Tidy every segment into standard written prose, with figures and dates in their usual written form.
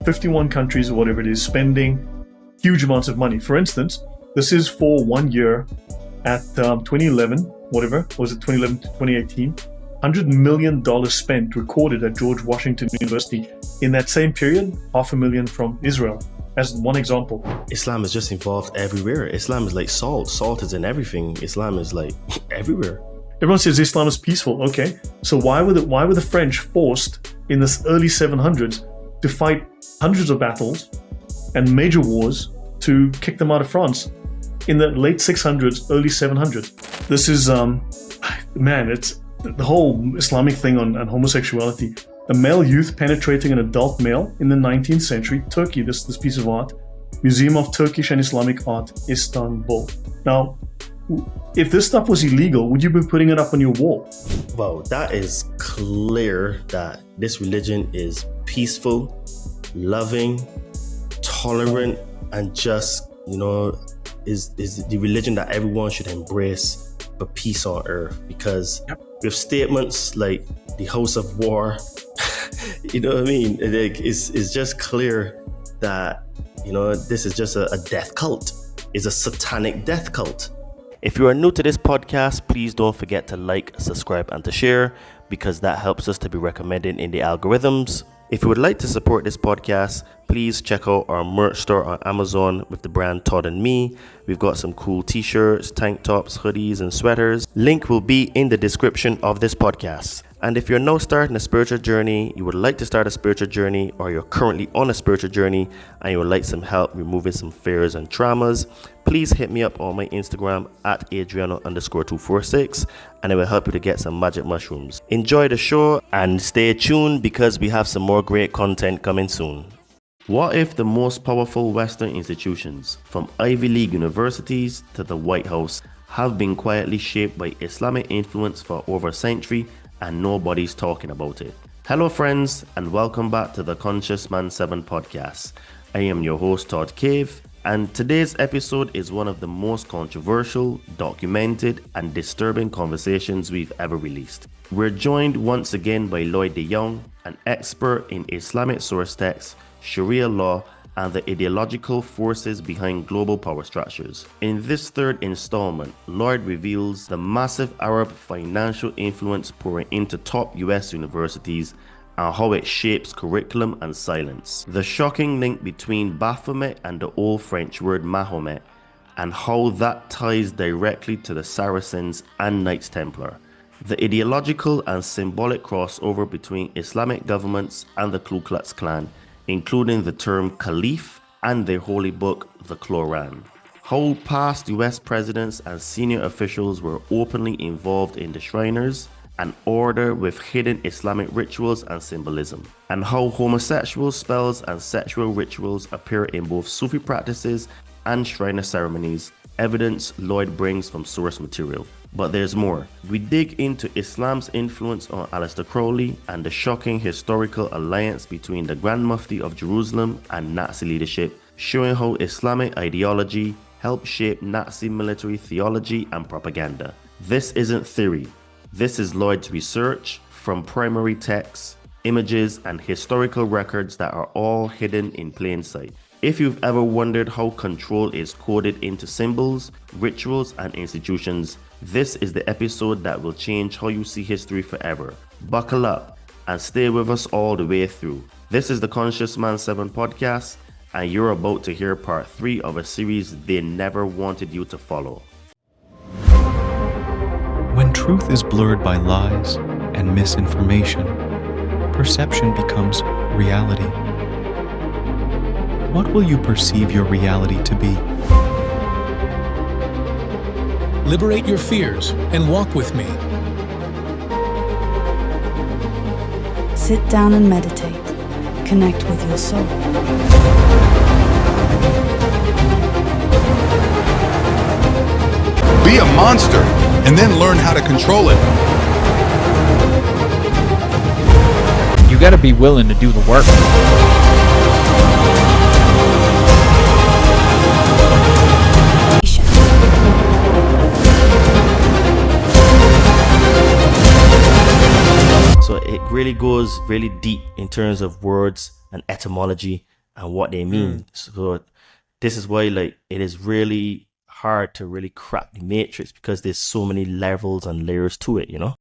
51 countries or whatever it is, spending huge amounts of money. For instance, this is for 1 year at 2011, whatever, was it 2011 to 2018? $100 million spent, recorded at George Washington University. In that same period, $500,000 from Israel, as one example. Islam is just involved everywhere. Islam is like salt. Salt is in everything. Islam is like everywhere. Everyone says Islam is peaceful. Okay, so why were the French forced in the early 700s to fight hundreds of battles and major wars to kick them out of France in the late 600s, early 700s? This is, it's the whole Islamic thing on homosexuality. A male youth penetrating an adult male in the 19th century, Turkey, this piece of art, Museum of Turkish and Islamic Art, Istanbul. Now, if this stuff was illegal, would you be putting it up on your wall? Well, that is clear that this religion is peaceful, loving, tolerant, and just, is the religion that everyone should embrace for peace on earth. Because with statements like the House of War, you know what I mean? It's just clear that, this is just a death cult. It's a satanic death cult. If you are new to this podcast, please don't forget to like, subscribe, and to share, because that helps us to be recommended in the algorithms. If you would like to support this podcast, please check out our merch store on Amazon with the brand Todd and Me. We've got some cool t-shirts, tank tops, hoodies, and sweaters. Link will be in the description of this podcast. And if you're now starting a spiritual journey, you would like to start a spiritual journey, or you're currently on a spiritual journey and you would like some help removing some fears and traumas, please hit me up on my Instagram at Adriano_246, and it will help you to get some magic mushrooms. Enjoy the show and stay tuned, because we have some more great content coming soon. What if the most powerful Western institutions, from Ivy League universities to the White House, have been quietly shaped by Islamic influence for over a century and nobody's talking about it? Hello friends, and welcome back to the Conscious Man 7 podcast. I am your host Todd Cave, and today's episode is one of the most controversial, documented, and disturbing conversations we've ever released. We're joined once again by Lloyd De Jongh, an expert in Islamic source texts, Sharia law, and the ideological forces behind global power structures. In this third installment, Lloyd reveals the massive Arab financial influence pouring into top US universities and how it shapes curriculum and silence. The shocking link between Baphomet and the old French word Mahomet, and how that ties directly to the Saracens and Knights Templar. The ideological and symbolic crossover between Islamic governments and the Ku Klux Klan, including the term Kaliff and their holy book, the Kloran. How past US presidents and senior officials were openly involved in the Shriners, an order with hidden Islamic rituals and symbolism. And how homosexual spells and sexual rituals appear in both Sufi practices and Shriner ceremonies, evidence Lloyd brings from source material. But there's more. We dig into Islam's influence on Aleister Crowley and the shocking historical alliance between the Grand Mufti of Jerusalem and Nazi leadership, showing how Islamic ideology helped shape Nazi military theology and propaganda. This isn't theory. This is Lloyd's research from primary texts, images, and historical records that are all hidden in plain sight. If you've ever wondered how control is coded into symbols, rituals, and institutions, this is the episode that will change how you see history forever. Buckle up and stay with us all the way through. This is the Conscious Man 7 podcast, and you're about to hear part 3 of a series they never wanted you to follow. When truth is blurred by lies and misinformation, perception becomes reality. What will you perceive your reality to be? Liberate your fears and walk with me. Sit down and meditate. Connect with your soul. Be a monster and then learn how to control it. You gotta be willing to do the work. So it really goes really deep in terms of words and etymology and what they mean. So this is why like it is really hard to really crack the matrix, because there's so many levels and layers to it, you know.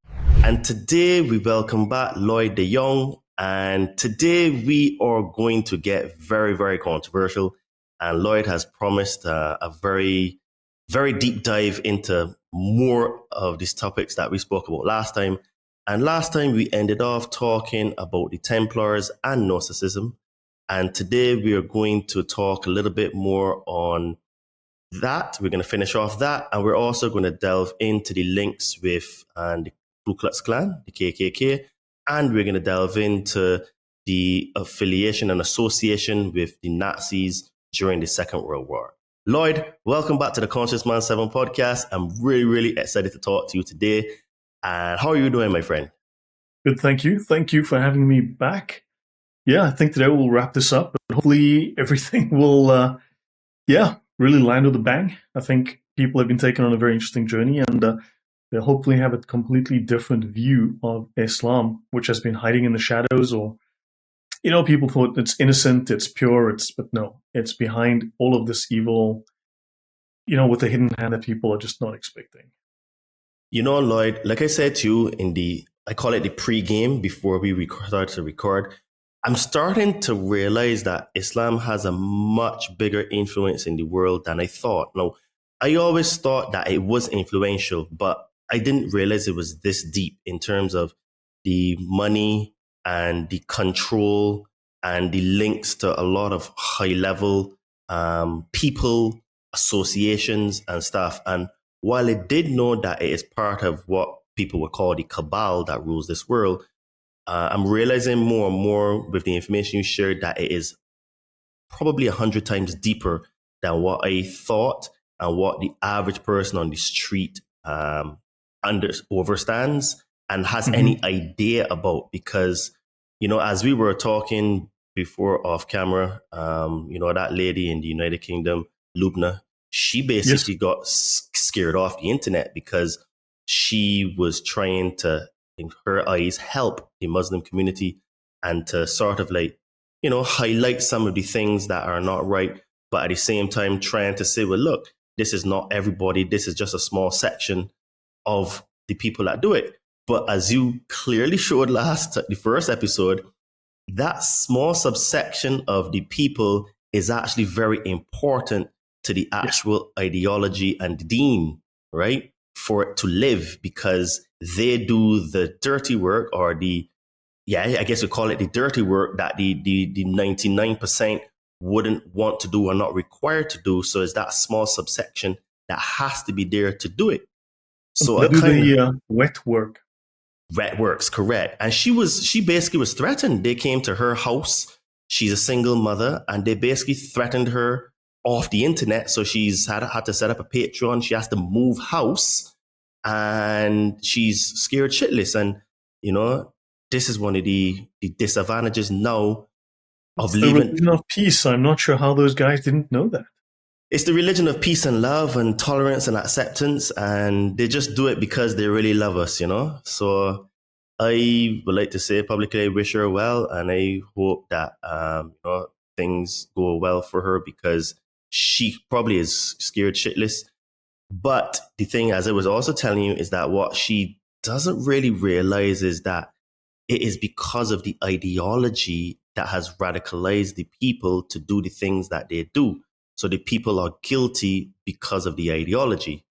And today we welcome back Lloyd De Jongh, and today we are going to get very, very controversial. And Lloyd has promised a very, very deep dive into more of these topics that we spoke about last time. And last time we ended off talking about the Templars and Gnosticism. And today we are going to talk a little bit more on that. We're going to finish off that. And we're also going to delve into the links with the Ku Klux Klan, the KKK. And we're going to delve into the affiliation and association with the Nazis during the Second World War. Lloyd, welcome back to the Conscious Man 7 podcast. I'm really, really excited to talk to you today. And how are you doing, my friend? Good, thank you. Thank you for having me back. Yeah, I think today we'll wrap this up, but hopefully everything will, really land with a bang. I think people have been taken on a very interesting journey, and they'll hopefully have a completely different view of Islam, which has been hiding in the shadows, or, people thought it's innocent, it's pure, but no, it's behind all of this evil, with a hidden hand that people are just not expecting. Lloyd, like I said to you I call it the pre-game before we start to record, I'm starting to realize that Islam has a much bigger influence in the world than I thought. Now, I always thought that it was influential, but I didn't realize it was this deep in terms of the money and the control and the links to a lot of high-level people, associations and stuff. And while I did know that it is part of what people would call the cabal that rules this world, I'm realizing more and more with the information you shared that it is probably 100 times deeper than what I thought and what the average person on the street understands and has any idea about. Because, as we were talking before off camera, that lady in the United Kingdom, Lubna, she basically got scared off the internet because she was trying to, in her eyes, help the Muslim community and to sort of highlight some of the things that are not right, but at the same time trying to say, well, look, this is not everybody. This is just a small section of the people that do it. But as you clearly showed the first episode, that small subsection of the people is actually very important to the actual ideology and the deen, right? For it to live, because they do the dirty work, or I guess we call it the dirty work that the 99% wouldn't want to do or not required to do. So it's that small subsection that has to be there to do it. So they do the wet work. Wet works, correct. And she basically was threatened. They came to her house. She's a single mother, and they basically threatened her off the internet. So she's had to set up a Patreon. She has to move house, and she's scared shitless. And, this is one of the disadvantages now of leaving. The religion of peace. I'm not sure how those guys didn't know that. It's the religion of peace and love and tolerance and acceptance. And they just do it because they really love us, So I would like to say publicly, I wish her well. And I hope that, things go well for her, because she probably is scared shitless. But the thing, as I was also telling you, is that what she doesn't really realize is that it is because of the ideology that has radicalized the people to do the things that they do. So the people are guilty because of the ideology.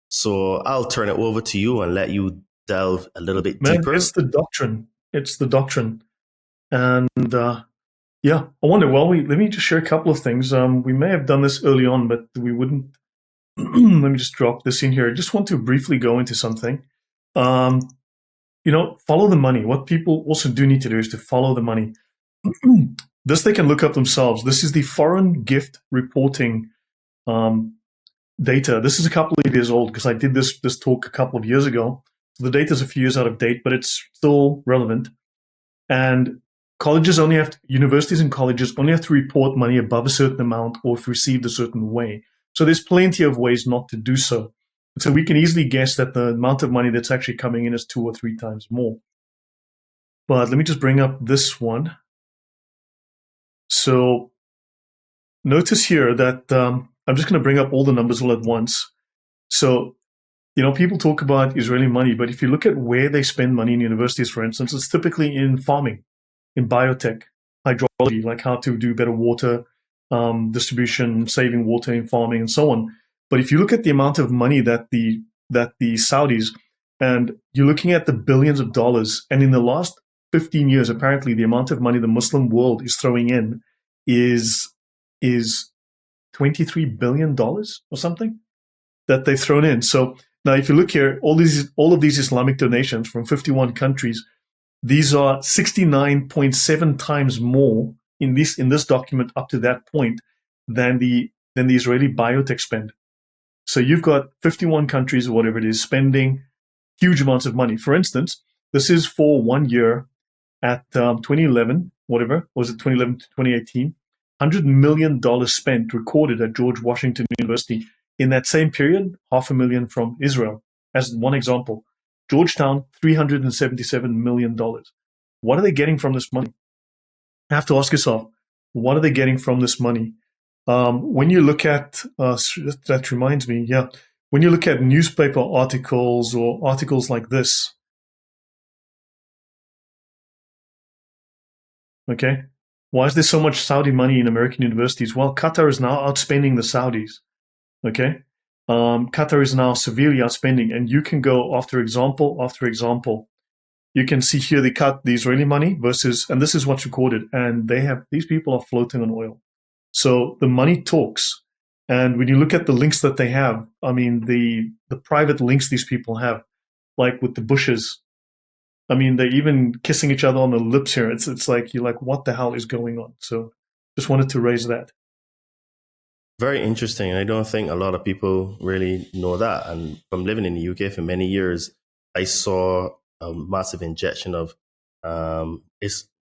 So I'll turn it over to you and let you delve a little bit deeper. It's the doctrine. And I wonder, let me just share a couple of things. We may have done this early on, but we wouldn't. Let me just drop this in here. I just want to briefly go into something. Follow the money. What people also do need to do is to follow the money. This they can look up themselves. This is the foreign gift reporting data. This is a couple of years old because I did this talk a couple of years ago. So the data is a few years out of date, but it's still relevant. And universities and colleges only have to report money above a certain amount or if received a certain way. So there's plenty of ways not to do so. So we can easily guess that the amount of money that's actually coming in is 2 or 3 times more. But let me just bring up this one. So notice here that I'm just going to bring up all the numbers all at once. So, people talk about Israeli money, but if you look at where they spend money in universities, for instance, it's typically in farming, in biotech, hydrology, like how to do better water distribution, saving water in farming, and so on. But if you look at the amount of money that the Saudis, and you're looking at the billions of dollars, and in the last 15 years, apparently the amount of money the Muslim world is throwing in is $23 billion or something that they've thrown in. So now, if you look here, all of these Islamic donations from 51 countries, these are 69.7 times more in this document up to that point than the Israeli biotech spend. So you've got 51 countries or whatever it is spending huge amounts of money. For instance, this is for 1 year at 2011, whatever, was it 2011 to 2018? $100 million spent recorded at George Washington University. In that same period, $500,000 from Israel, as one example. Georgetown, $377 million. What are they getting from this money? You have to ask yourself, what are they getting from this money? When you look at, that reminds me, when you look at newspaper articles or articles like this, okay, why is there so much Saudi money in American universities? Well, Qatar is now outspending the Saudis. Okay, Qatar is now severely outspending, and you can go after example after example. You can see here they cut the Israeli money versus, and this is what's recorded, and these people are floating on oil. So the money talks, and when you look at the links that they have, I mean the private links these people have, like with the Bushes. I mean, they're even kissing each other on the lips here. It's like you're like, what the hell is going on? So just wanted to raise that. Very interesting. I don't think a lot of people really know that. And from living in the UK for many years, I saw a massive injection of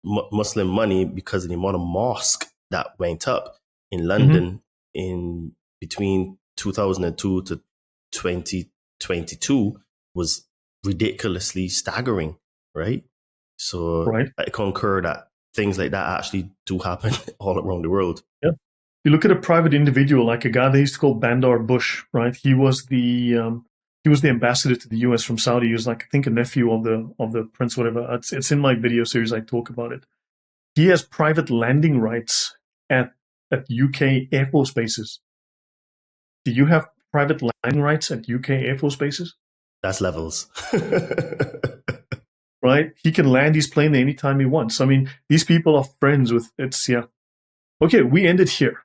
Muslim money because of the amount of mosque that went up in London in between 2002 to 2022 was ridiculously staggering, right? So right. I concur that things like that actually do happen all around the world. Yeah. You look at a private individual, like a guy they used to call Bandar Bush, right? He was the ambassador to the U.S. from Saudi. He was like, I think, a nephew of the prince, whatever. It's in my video series. I talk about it. He has private landing rights at UK Air Force bases. Do you have private landing rights at UK Air Force bases? That's levels. Right? He can land his plane there anytime he wants. I mean, these people are friends with Okay, we ended here.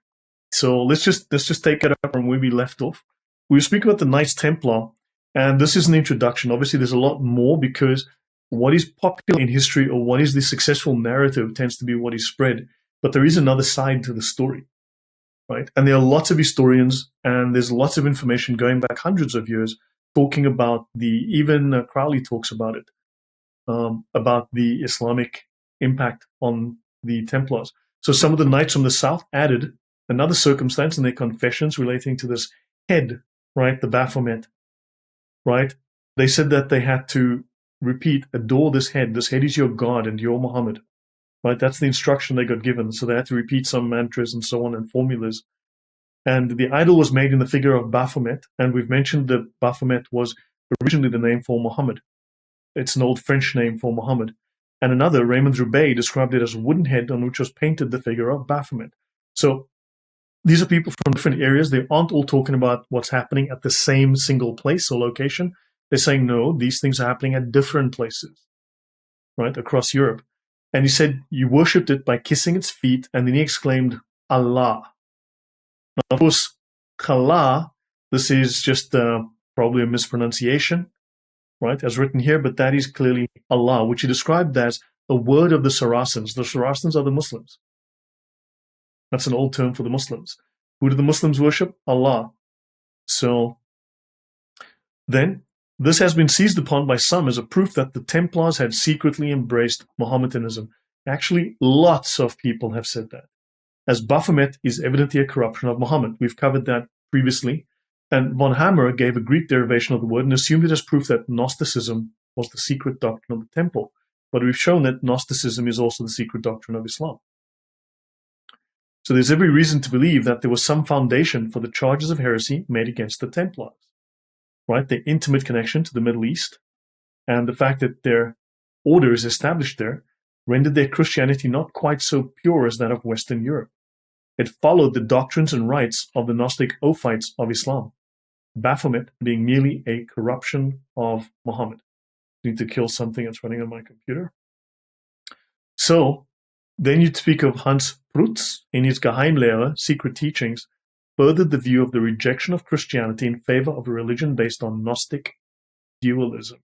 So let's just take it up from where we left off. We speak about the Knights Templar, and this is an introduction. Obviously, there's a lot more because what is popular in history or what is the successful narrative tends to be what is spread. But there is another side to the story, right? And there are lots of historians, and there's lots of information going back hundreds of years talking about even Crowley talks about it, about the Islamic impact on the Templars. So some of the knights from the south added another circumstance in their confessions relating to this head, right? The Baphomet, right? They said that they had to repeat, adore this head. This head is your God and your Muhammad, right? That's the instruction they got given. So they had to repeat some mantras and so on and formulas. And the idol was made in the figure of Baphomet. And we've mentioned that Baphomet was originally the name for Muhammad. It's an old French name for Muhammad. And another, Raymond Roubaix, described it as a wooden head on which was painted the figure of Baphomet. So these are people from different areas. They aren't all talking about what's happening at the same single place or location. They're saying, no, these things are happening at different places, right, across Europe. And he said, you worshipped it by kissing its feet. And then he exclaimed, Allah. Now, of course, Kala, this is just probably a mispronunciation, right, as written here, but that is clearly Allah, which he described as a word of the Saracens. The Saracens are the Muslims. That's an old term for the Muslims. Who do the Muslims worship? Allah. So then, this has been seized upon by some as a proof that the Templars had secretly embraced Mohammedanism. Actually, lots of people have said that, as Baphomet is evidently a corruption of Muhammad. We've covered that previously. And von Hammer gave a Greek derivation of the word and assumed it as proof that Gnosticism was the secret doctrine of the temple. But we've shown that Gnosticism is also the secret doctrine of Islam. So there's every reason to believe that there was some foundation for the charges of heresy made against the Templars, right? Their intimate connection to the Middle East and the fact that their orders established there rendered their Christianity not quite so pure as that of Western Europe. It followed the doctrines and rites of the Gnostic Ophites of Islam, Baphomet being merely a corruption of Mahomet. I need to kill something that's running on my computer. So, then you speak of Hans Prutz in his Geheimlehre, Secret Teachings, furthered the view of the rejection of Christianity in favor of a religion based on Gnostic dualism.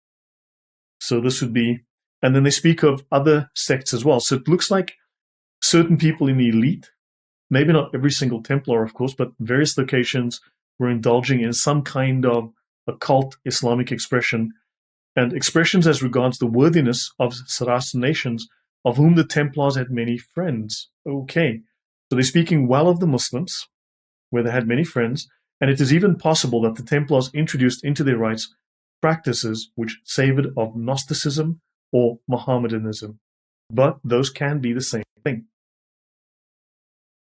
So this would be, and then they speak of other sects as well. So it looks like certain people in the elite, maybe not every single Templar, of course, but various locations were indulging in some kind of occult Islamic expression and expressions as regards the worthiness of Saracen nations, of whom the Templars had many friends. Okay, so they're speaking well of the Muslims, where they had many friends, and it is even possible that the Templars introduced into their rites practices which savored of Gnosticism or Mohammedanism. But those can be the same thing.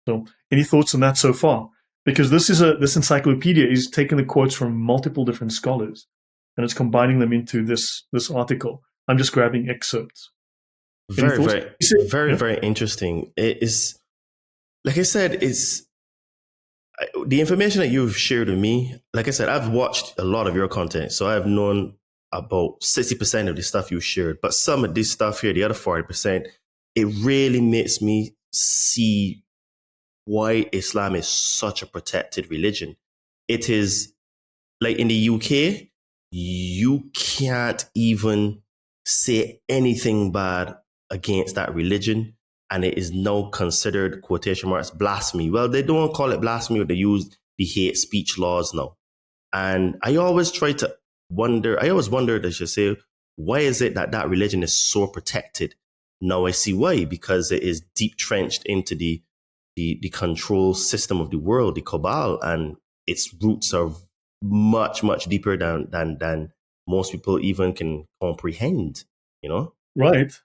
So, any thoughts on that so far? Because this encyclopedia is taking the quotes from multiple different scholars, and it's combining them into this article. I'm just grabbing excerpts. Very interesting. It is, like I said, it's the information that you've shared with me. Like I said, I've watched a lot of your content, so I've known about 60% of the stuff you shared. But some of this stuff here, the other 40%, it really makes me see why Islam is such a protected religion. It is like in the UK, you can't even say anything bad against that religion, and it is now considered, quotation marks, blasphemy. Well, they don't call it blasphemy, they use the hate speech laws now. And I always wondered, I should say, why is it that that religion is so protected? Now I see why, because it is deep trenched into the control system of the world, the cabal, and its roots are much, much deeper than most people even can comprehend, you know? Right.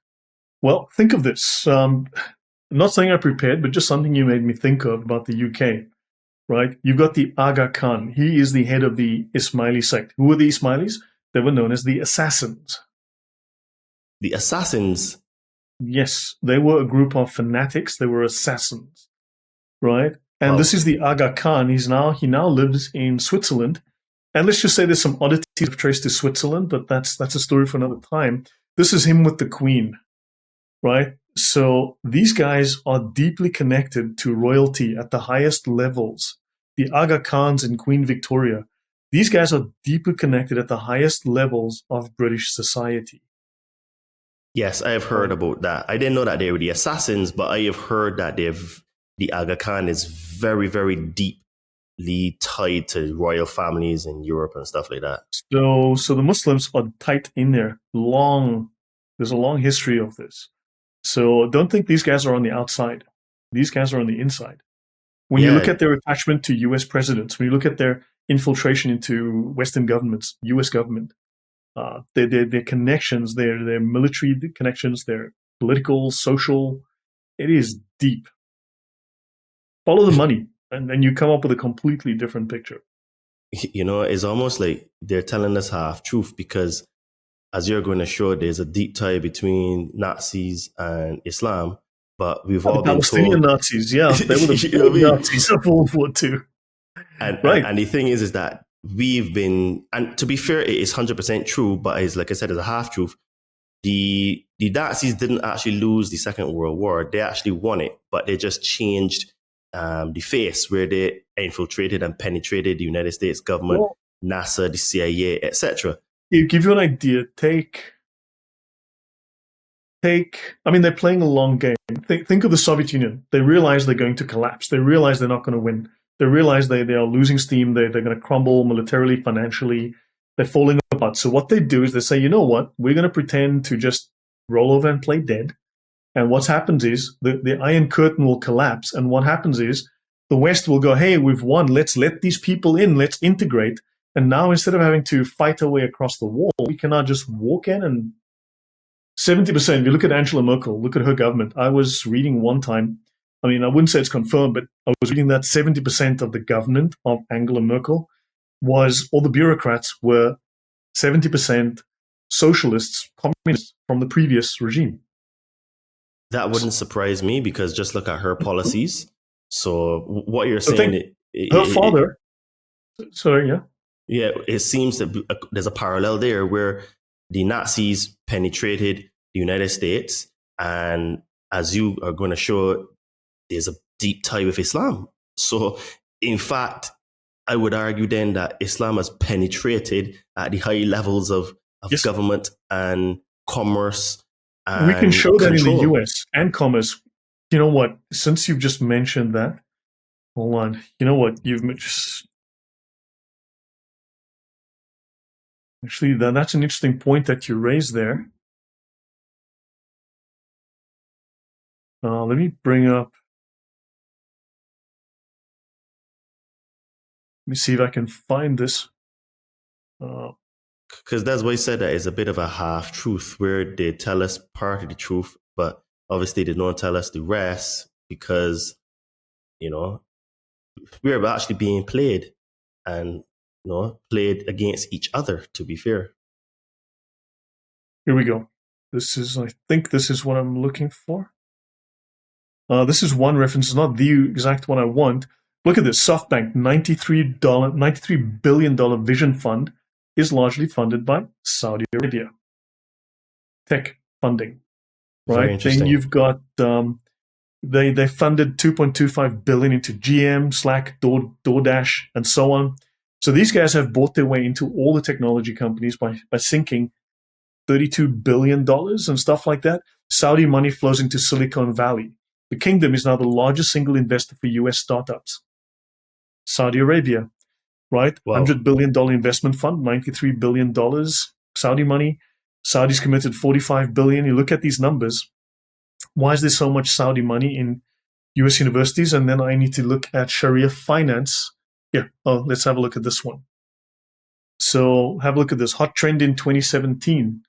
Well, think of this. Not something I prepared, but just something you made me think of about the UK, right? You've got the Aga Khan. He is the head of the Ismaili sect. Who were the Ismailis? They were known as the Assassins. The Assassins? Yes, they were a group of fanatics. They were assassins, right? And This is the Aga Khan. He now lives in Switzerland. And let's just say there's some oddities of trace to Switzerland, but that's a story for another time. This is him with the Queen, right? So these guys are deeply connected to royalty at the highest levels. The Aga Khans and Queen Victoria, these guys are deeply connected at the highest levels of British society. Yes, I have heard about that. I didn't know that they were the assassins, but I have heard that the Aga Khan is very, very deeply tied to royal families in Europe and stuff like that. So the Muslims are tight in there. There's a long history of this. So don't think these guys are on the outside. These guys are on the inside. When you look at their attachment to US presidents, when you look at their infiltration into Western governments, US government, their connections, their military connections, their political, social, it is deep. Follow the money, and then you come up with a completely different picture. You know, it's almost like they're telling us half truth, because as you're going to show, there's a deep tie between Nazis and Islam, but we've all been Palestinian told Nazis, yeah, they were the Nazis of World War II. And the thing is that we've been, and to be fair, it is 100% true, but it's, like I said, it's a half truth. The Nazis didn't actually lose the Second World War. They actually won it, but they just changed the face, where they infiltrated and penetrated the United States government, NASA, the CIA, etc. To give you an idea, I mean, they're playing a long game. Think of the Soviet Union. They realize they're going to collapse. They realize they're not going to win. They realize they are losing steam. They're going to crumble militarily, financially. They're falling apart. So what they do is they say, you know what? We're going to pretend to just roll over and play dead. And what happens is the Iron Curtain will collapse. And what happens is the West will go, hey, we've won. Let's let these people in. Let's integrate. And now instead of having to fight our way across the wall, we can now just walk in. And 70%, if you look at Angela Merkel, look at her government. I was reading one time, I mean, I wouldn't say it's confirmed, but I was reading that 70% of the government of Angela Merkel was, all the bureaucrats were 70% socialists, communists from the previous regime. That wouldn't surprise me because just look at her policies. So what you're So saying, her father, sorry, yeah. Yeah, it seems that there's a parallel there where the Nazis penetrated the United States, and as you are going to show, there's a deep tie with Islam. So, in fact, I would argue then that Islam has penetrated at the high levels of Yes. government and commerce. And we can show that control. in the US and commerce. You know what? Since you've just mentioned that, hold on. You know what? You've just actually that's an interesting point that you raised there. Let me bring up. Let me see if I can find this. Because that's why I said that it's a bit of a half truth where they tell us part of the truth, but obviously they don't tell us the rest because, you know, we're actually being played and, you know, played against each other, to be fair. Here we go. I think this is what I'm looking for. This is one reference, not the exact one I want. Look at this. SoftBank, $93 billion vision fund is largely funded by Saudi Arabia. Tech funding, Very right? interesting. Then you've got they funded 2.25 billion into GM, Slack, DoorDash, and so on. So these guys have bought their way into all the technology companies by sinking $32 billion and stuff like that. Saudi money flows into Silicon Valley. The kingdom is now the largest single investor for US startups. Saudi Arabia, right? Wow. $100 billion investment fund, $93 billion Saudi money. Saudi's committed $45 billion. You look at these numbers. Why is there so much Saudi money in US universities? And then I need to look at Sharia finance. Yeah, let's have a look at this one. So have a look at this. Hot trend in 2017,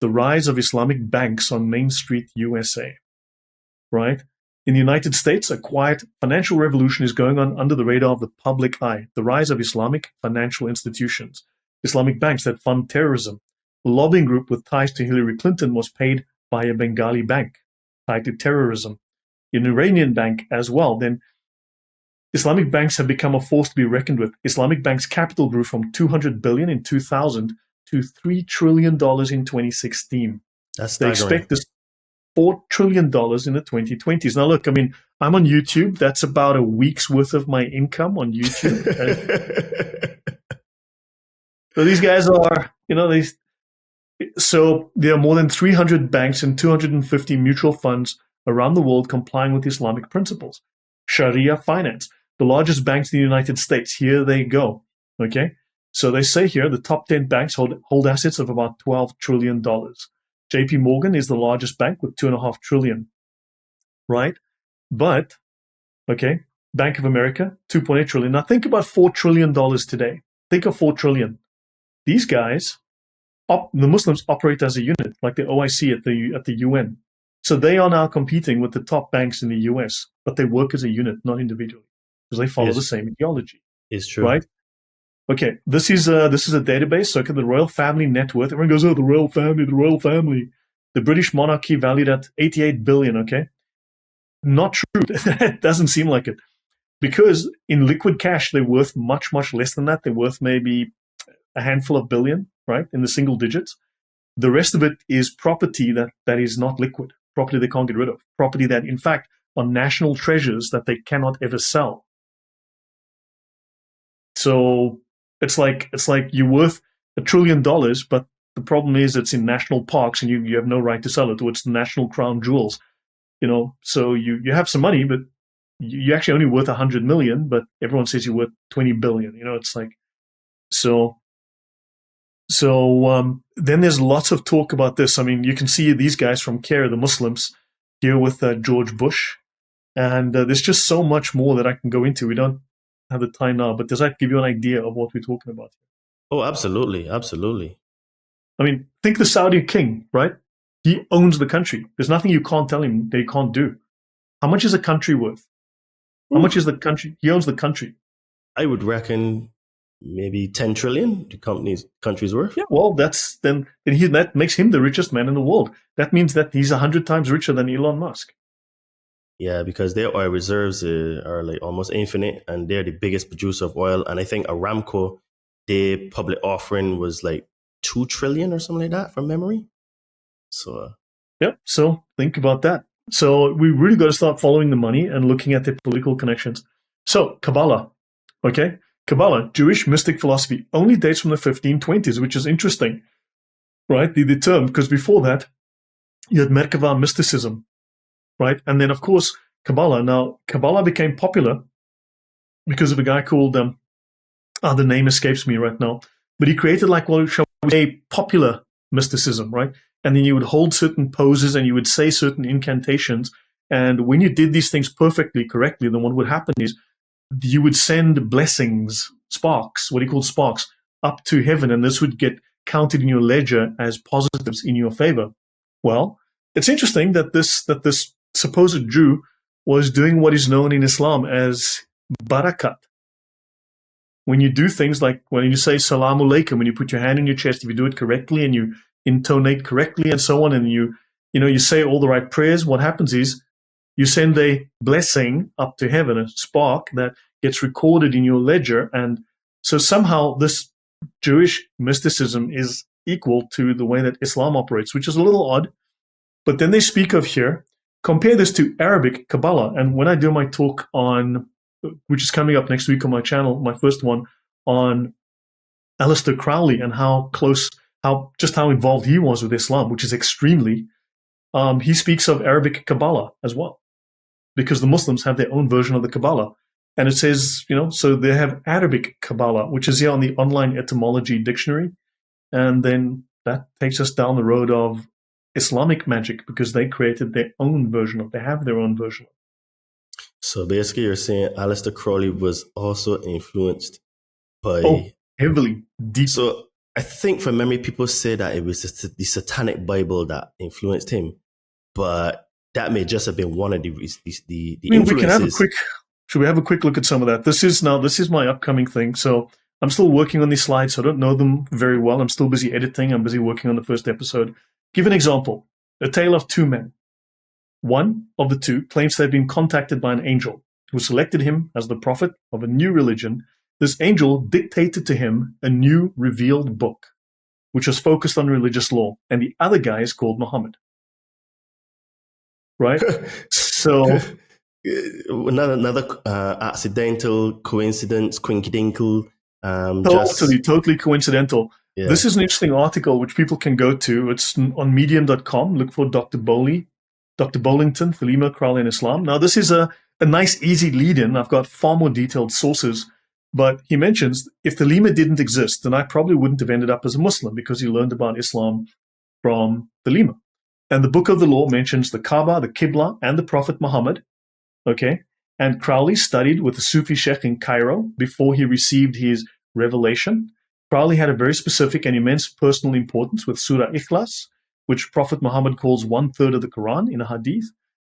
the rise of Islamic banks on Main Street, USA, right? In the United States, a quiet financial revolution is going on under the radar of the public eye. The rise of Islamic financial institutions, Islamic banks that fund terrorism. A lobbying group with ties to Hillary Clinton was paid by a Bengali bank tied to terrorism. An Iranian bank as well. Then Islamic banks have become a force to be reckoned with. Islamic banks' capital grew from $200 billion in 2000 to $3 trillion in 2016. That's They staggering. expect this $4 trillion in the 2020s. Now, look, I mean, I'm on YouTube. That's about a week's worth of my income on YouTube. So these guys are, so there are more than 300 banks and 250 mutual funds around the world complying with Islamic principles. Sharia finance, the largest banks in the United States. Here they go. Okay. So they say here the top 10 banks hold assets of about $12 trillion. JP Morgan is the largest bank with $2.5 trillion, right? But, okay, Bank of America, $2.8 trillion. Now think about $4 trillion today. Think of $4 trillion. These guys, the Muslims operate as a unit, like the OIC at the UN. So they are now competing with the top banks in the US, but they work as a unit, not individually, because they follow the same ideology. It's true. Right? Okay, this is a database. So look at the royal family net worth. Everyone goes, oh, the royal family, the royal family. The British monarchy valued at 88 billion, okay? Not true. It doesn't seem like it. Because in liquid cash, they're worth much, much less than that. They're worth maybe a handful of billion, right, in the single digits. The rest of it is property that is not liquid, property they can't get rid of, property that, in fact, are national treasures that they cannot ever sell. So it's like you're worth $1 trillion, but the problem is it's in national parks and you have no right to sell it, or it's the national crown jewels. So you have some money, but you're actually only worth 100 million, but everyone says you're worth 20 billion. It's like, so then there's lots of talk about this. I mean, you can see these guys from CARE, the Muslims, here with George Bush. And there's just so much more that I can go into. We don't have the time now, but does that give you an idea of what we're talking about? Oh, absolutely. Absolutely. I mean, think the Saudi king, right? He owns the country. There's nothing you can't tell him that he can't do. How much is a country worth? How much is the country? He owns the country. I would reckon maybe 10 trillion the country's worth. Yeah, well, that makes him the richest man in the world. That means that he's 100 times richer than Elon Musk. Yeah, because their oil reserves are like almost infinite, and they're the biggest producer of oil. And I think Aramco, their public offering was like 2 trillion or something like that from memory. So, yep. So think about that. So we really got to start following the money and looking at their political connections. So Kabbalah, okay? Kabbalah, Jewish mystic philosophy, only dates from the 1520s, which is interesting, right? The term, because before that, you had Merkava mysticism, right? And then, of course, Kabbalah. Now, Kabbalah became popular because of a guy called, the name escapes me right now, but he created like what shall we say, popular mysticism, right? And then you would hold certain poses and you would say certain incantations. And when you did these things perfectly, correctly, then what would happen is you would send blessings, sparks, what he called sparks, up to heaven. And this would get counted in your ledger as positives in your favor. Well, it's interesting that this supposed Jew was doing what is known in Islam as barakat. When you do things like when you say salam alaikum, when you put your hand in your chest, if you do it correctly and you intonate correctly and so on, and you say all the right prayers, what happens is you send a blessing up to heaven, a spark that gets recorded in your ledger. And so somehow this Jewish mysticism is equal to the way that Islam operates, which is a little odd. But then they speak of here, compare this to Arabic Kabbalah. And when I do my talk on, which is coming up next week on my channel, my first one on Aleister Crowley and how involved he was with Islam, which is extremely, he speaks of Arabic Kabbalah as well, because the Muslims have their own version of the Kabbalah. And it says, so they have Arabic Kabbalah, which is here on the online etymology dictionary. And then that takes us down the road of Islamic magic, because they created their own version they have their own version. So basically you're saying Aleister Crowley was also influenced by... heavily, deep. So I think from memory, people say that it was the Satanic Bible that influenced him, but that may just have been one of the influences. We can have should we have a quick look at some of that? This is my upcoming thing. So I'm still working on these slides. So I don't know them very well. I'm still busy editing. I'm busy working on the first episode. Give an example. A tale of two men. One of the two claims to have been contacted by an angel who selected him as the prophet of a new religion. This angel dictated to him a new revealed book, which was focused on religious law, and the other guy is called Mahomet. Right? So... another accidental coincidence, quinkydingle. Totally coincidental. Yeah. This is an interesting article which people can go to. It's on medium.com. Look for Dr. Bolington, Thelema, Crowley, and Islam. Now, this is a nice, easy lead-in. I've got far more detailed sources. But he mentions, if Thelema didn't exist, then I probably wouldn't have ended up as a Muslim, because he learned about Islam from Thelema. And the Book of the Law mentions the Kaaba, the Qibla, and the Prophet Muhammad. Okay, and Crowley studied with a Sufi sheikh in Cairo before he received his revelation. Crowley had a very specific and immense personal importance with Surah Ikhlas, which Prophet Muhammad calls 1/3 of the Quran in a hadith.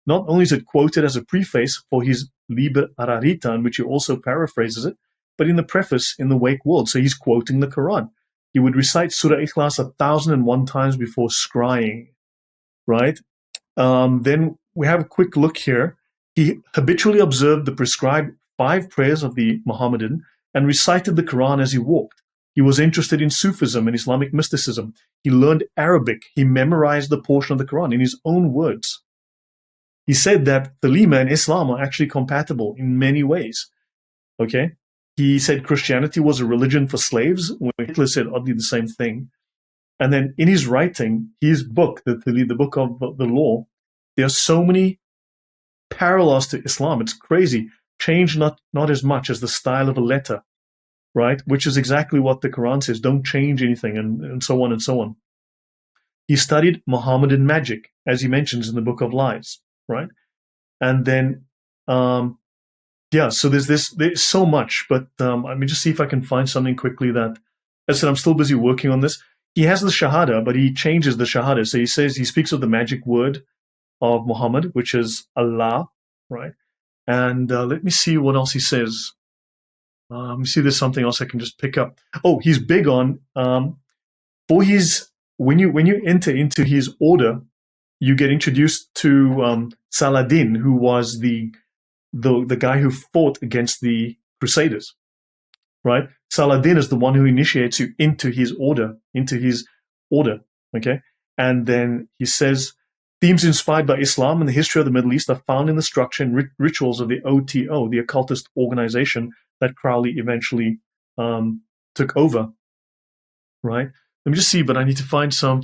Not only is it quoted as a preface for his Liber Ararita, in which he also paraphrases it, but in the preface in the Wake World. So he's quoting the Quran. He would recite Surah Ikhlas 1,001 times before scrying, right? Then we have a quick look here. He habitually observed the prescribed 5 prayers of the Mohammedan and recited the Quran as he walked. He was interested in Sufism and Islamic mysticism. He learned Arabic. He memorized the portion of the Quran in his own words. He said that Thelema and Islam are actually compatible in many ways. Okay? He said Christianity was a religion for slaves, when Hitler said oddly the same thing. And then in his writing, his book, the Book of the Law, there are so many parallels to Islam. It's crazy. Change not as much as the style of a letter, right? Which is exactly what the Quran says. Don't change anything, and so on and so on. He studied Mohammedan magic, as he mentions in the Book of Lies, right? And then, so there's so much, but let me just see if I can find something quickly that, as I said, I'm still busy working on this. He has the Shahada, but he changes the Shahada. So he speaks of the magic word of Muhammad, which is Allah, right? And let me see what else he says. Let me see, there's something else I can just pick up. Oh, he's big on for his when you enter into his order, you get introduced to Saladin, who was the guy who fought against the Crusaders, right? Saladin is the one who initiates you into his order, okay? And then he says, themes inspired by Islam and the history of the Middle East are found in the structure and rituals of the OTO, the occultist organization that Crowley eventually took over, right? Let me just see, but I need to find some.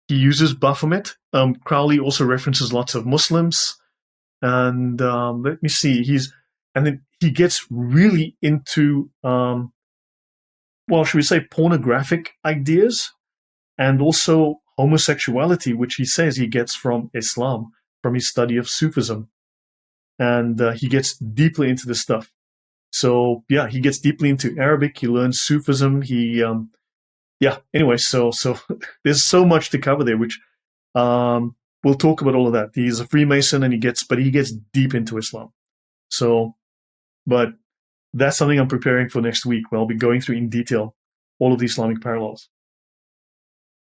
He uses Baphomet. Crowley also references lots of Muslims. And let me see, and then he gets really into, well, should we say pornographic ideas and also homosexuality, which he says he gets from Islam, from his study of Sufism. And he gets deeply into this stuff. So yeah, he gets deeply into Arabic. He learns Sufism. Anyway, so there's so much to cover there, which we'll talk about all of that. He's a Freemason, and he gets deep into Islam. So, but that's something I'm preparing for next week, where I'll be going through in detail all of the Islamic parallels.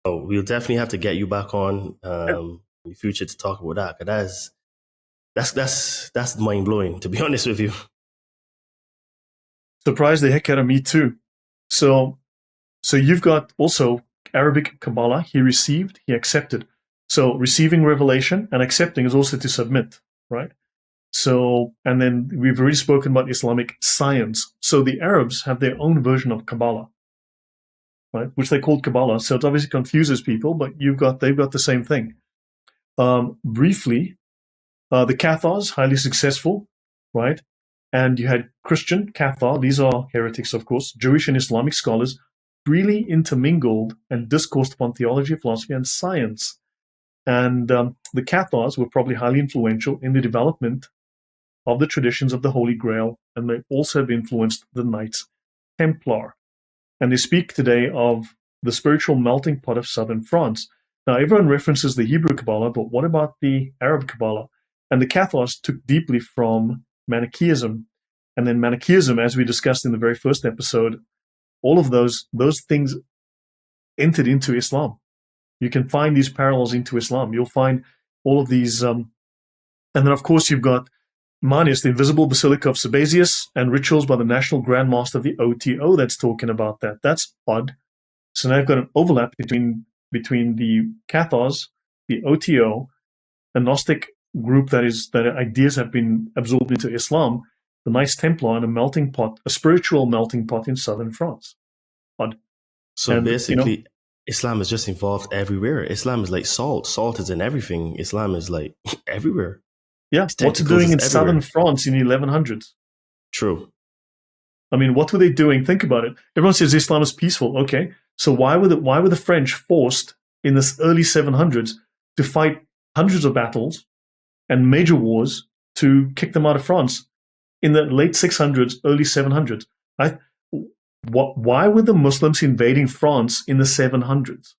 Oh, we'll definitely have to get you back on in the future to talk about that. 'Cause that's mind blowing, to be honest with you. Surprised the heck out of me too. So you've got also Arabic Kabbalah. He received, he accepted. So receiving revelation and accepting is also to submit, right? So, and then we've already spoken about Islamic science. So the Arabs have their own version of Kabbalah, right? Which they called Kabbalah. So it obviously confuses people, but they've got the same thing. Briefly, the Cathars, highly successful, right? And you had Christian, Cathar, these are heretics, of course, Jewish and Islamic scholars, freely intermingled and discoursed upon theology, philosophy, and science. And the Cathars were probably highly influential in the development of the traditions of the Holy Grail, and they also have influenced the Knights Templar. And they speak today of the spiritual melting pot of southern France. Now, everyone references the Hebrew Kabbalah, but what about the Arab Kabbalah? And the Cathars took deeply from Manichaeism. And then Manichaeism, as we discussed in the very first episode, all of those things entered into Islam. You can find these parallels into Islam. You'll find all of these. And then, of course, you've got Manius, the invisible Basilica of Sabazius, and rituals by the National Grand Master of the OTO that's talking about that. That's odd. So now I've got an overlap between the Cathars, the OTO, a Gnostic group that ideas have been absorbed into Islam, the Knights Templar, and a spiritual melting pot in southern France. Odd. So basically, Islam is just involved everywhere. Islam is like salt. Salt is in everything. Islam is like everywhere. Yeah, what's it doing in southern France in the 1100s? True. I mean, what were they doing? Think about it. Everyone says Islam is peaceful. Okay, so why were the French forced in the early 700s to fight hundreds of battles and major wars to kick them out of France in the late 600s, early 700s? Why were the Muslims invading France in the 700s?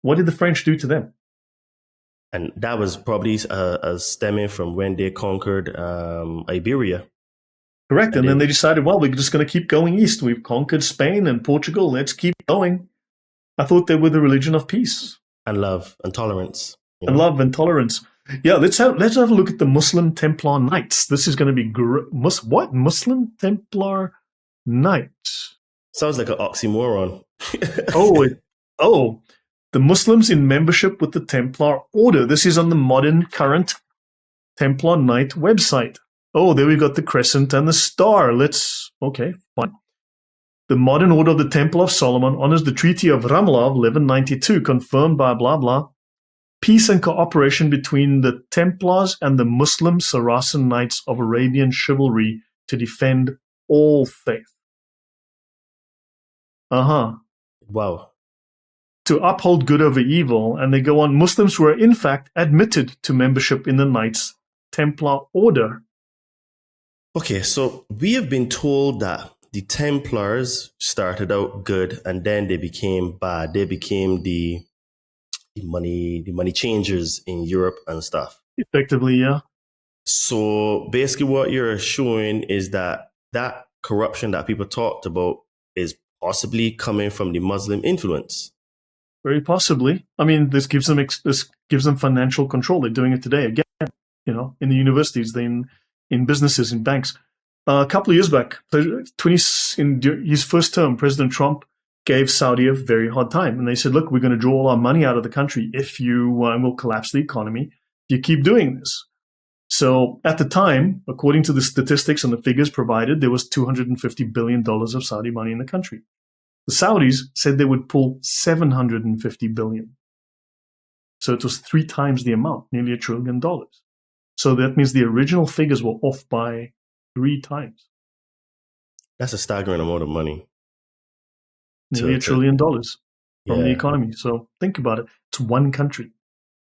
What did the French do to them? And that was probably stemming from when they conquered Iberia. Correct. And then they decided, well, we're just going to keep going east. We've conquered Spain and Portugal. Let's keep going. I thought they were the religion of peace. And love and tolerance. And love and tolerance. Yeah, let's have a look at the Muslim Templar Knights. This is going to be what? Muslim Templar Knights. Sounds like an oxymoron. The Muslims in membership with the Templar Order. This is on the modern current Templar Knight website. Oh, there we've got the crescent and the star. Okay, fine. The modern Order of the Temple of Solomon honors the Treaty of Ramallah of 1192, confirmed by blah blah. Peace and cooperation between the Templars and the Muslim Saracen Knights of Arabian chivalry to defend all faith. Wow. To uphold good over evil, and they go on, Muslims were in fact admitted to membership in the Knights Templar Order. Okay, so we have been told that the Templars started out good and then they became bad. They became the money changers in Europe and stuff. Effectively, yeah. So basically, what you're showing is that that corruption that people talked about is possibly coming from the Muslim influence. Very possibly. I mean, this gives them financial control. They're doing it today again. In the universities, in businesses, in banks. A couple of years back, in his first term, President Trump gave Saudi a very hard time, and they said, "Look, we're going to draw all our money out of the country if you and we'll collapse the economy if you keep doing this." So at the time, according to the statistics and the figures provided, there was $250 billion of Saudi money in the country. The Saudis said they would pull $750 billion. So it was 3 times the amount, nearly $1 trillion. So that means the original figures were off by 3 times. That's a staggering amount of money. Nearly $1 trillion from the economy. So think about it. It's one country.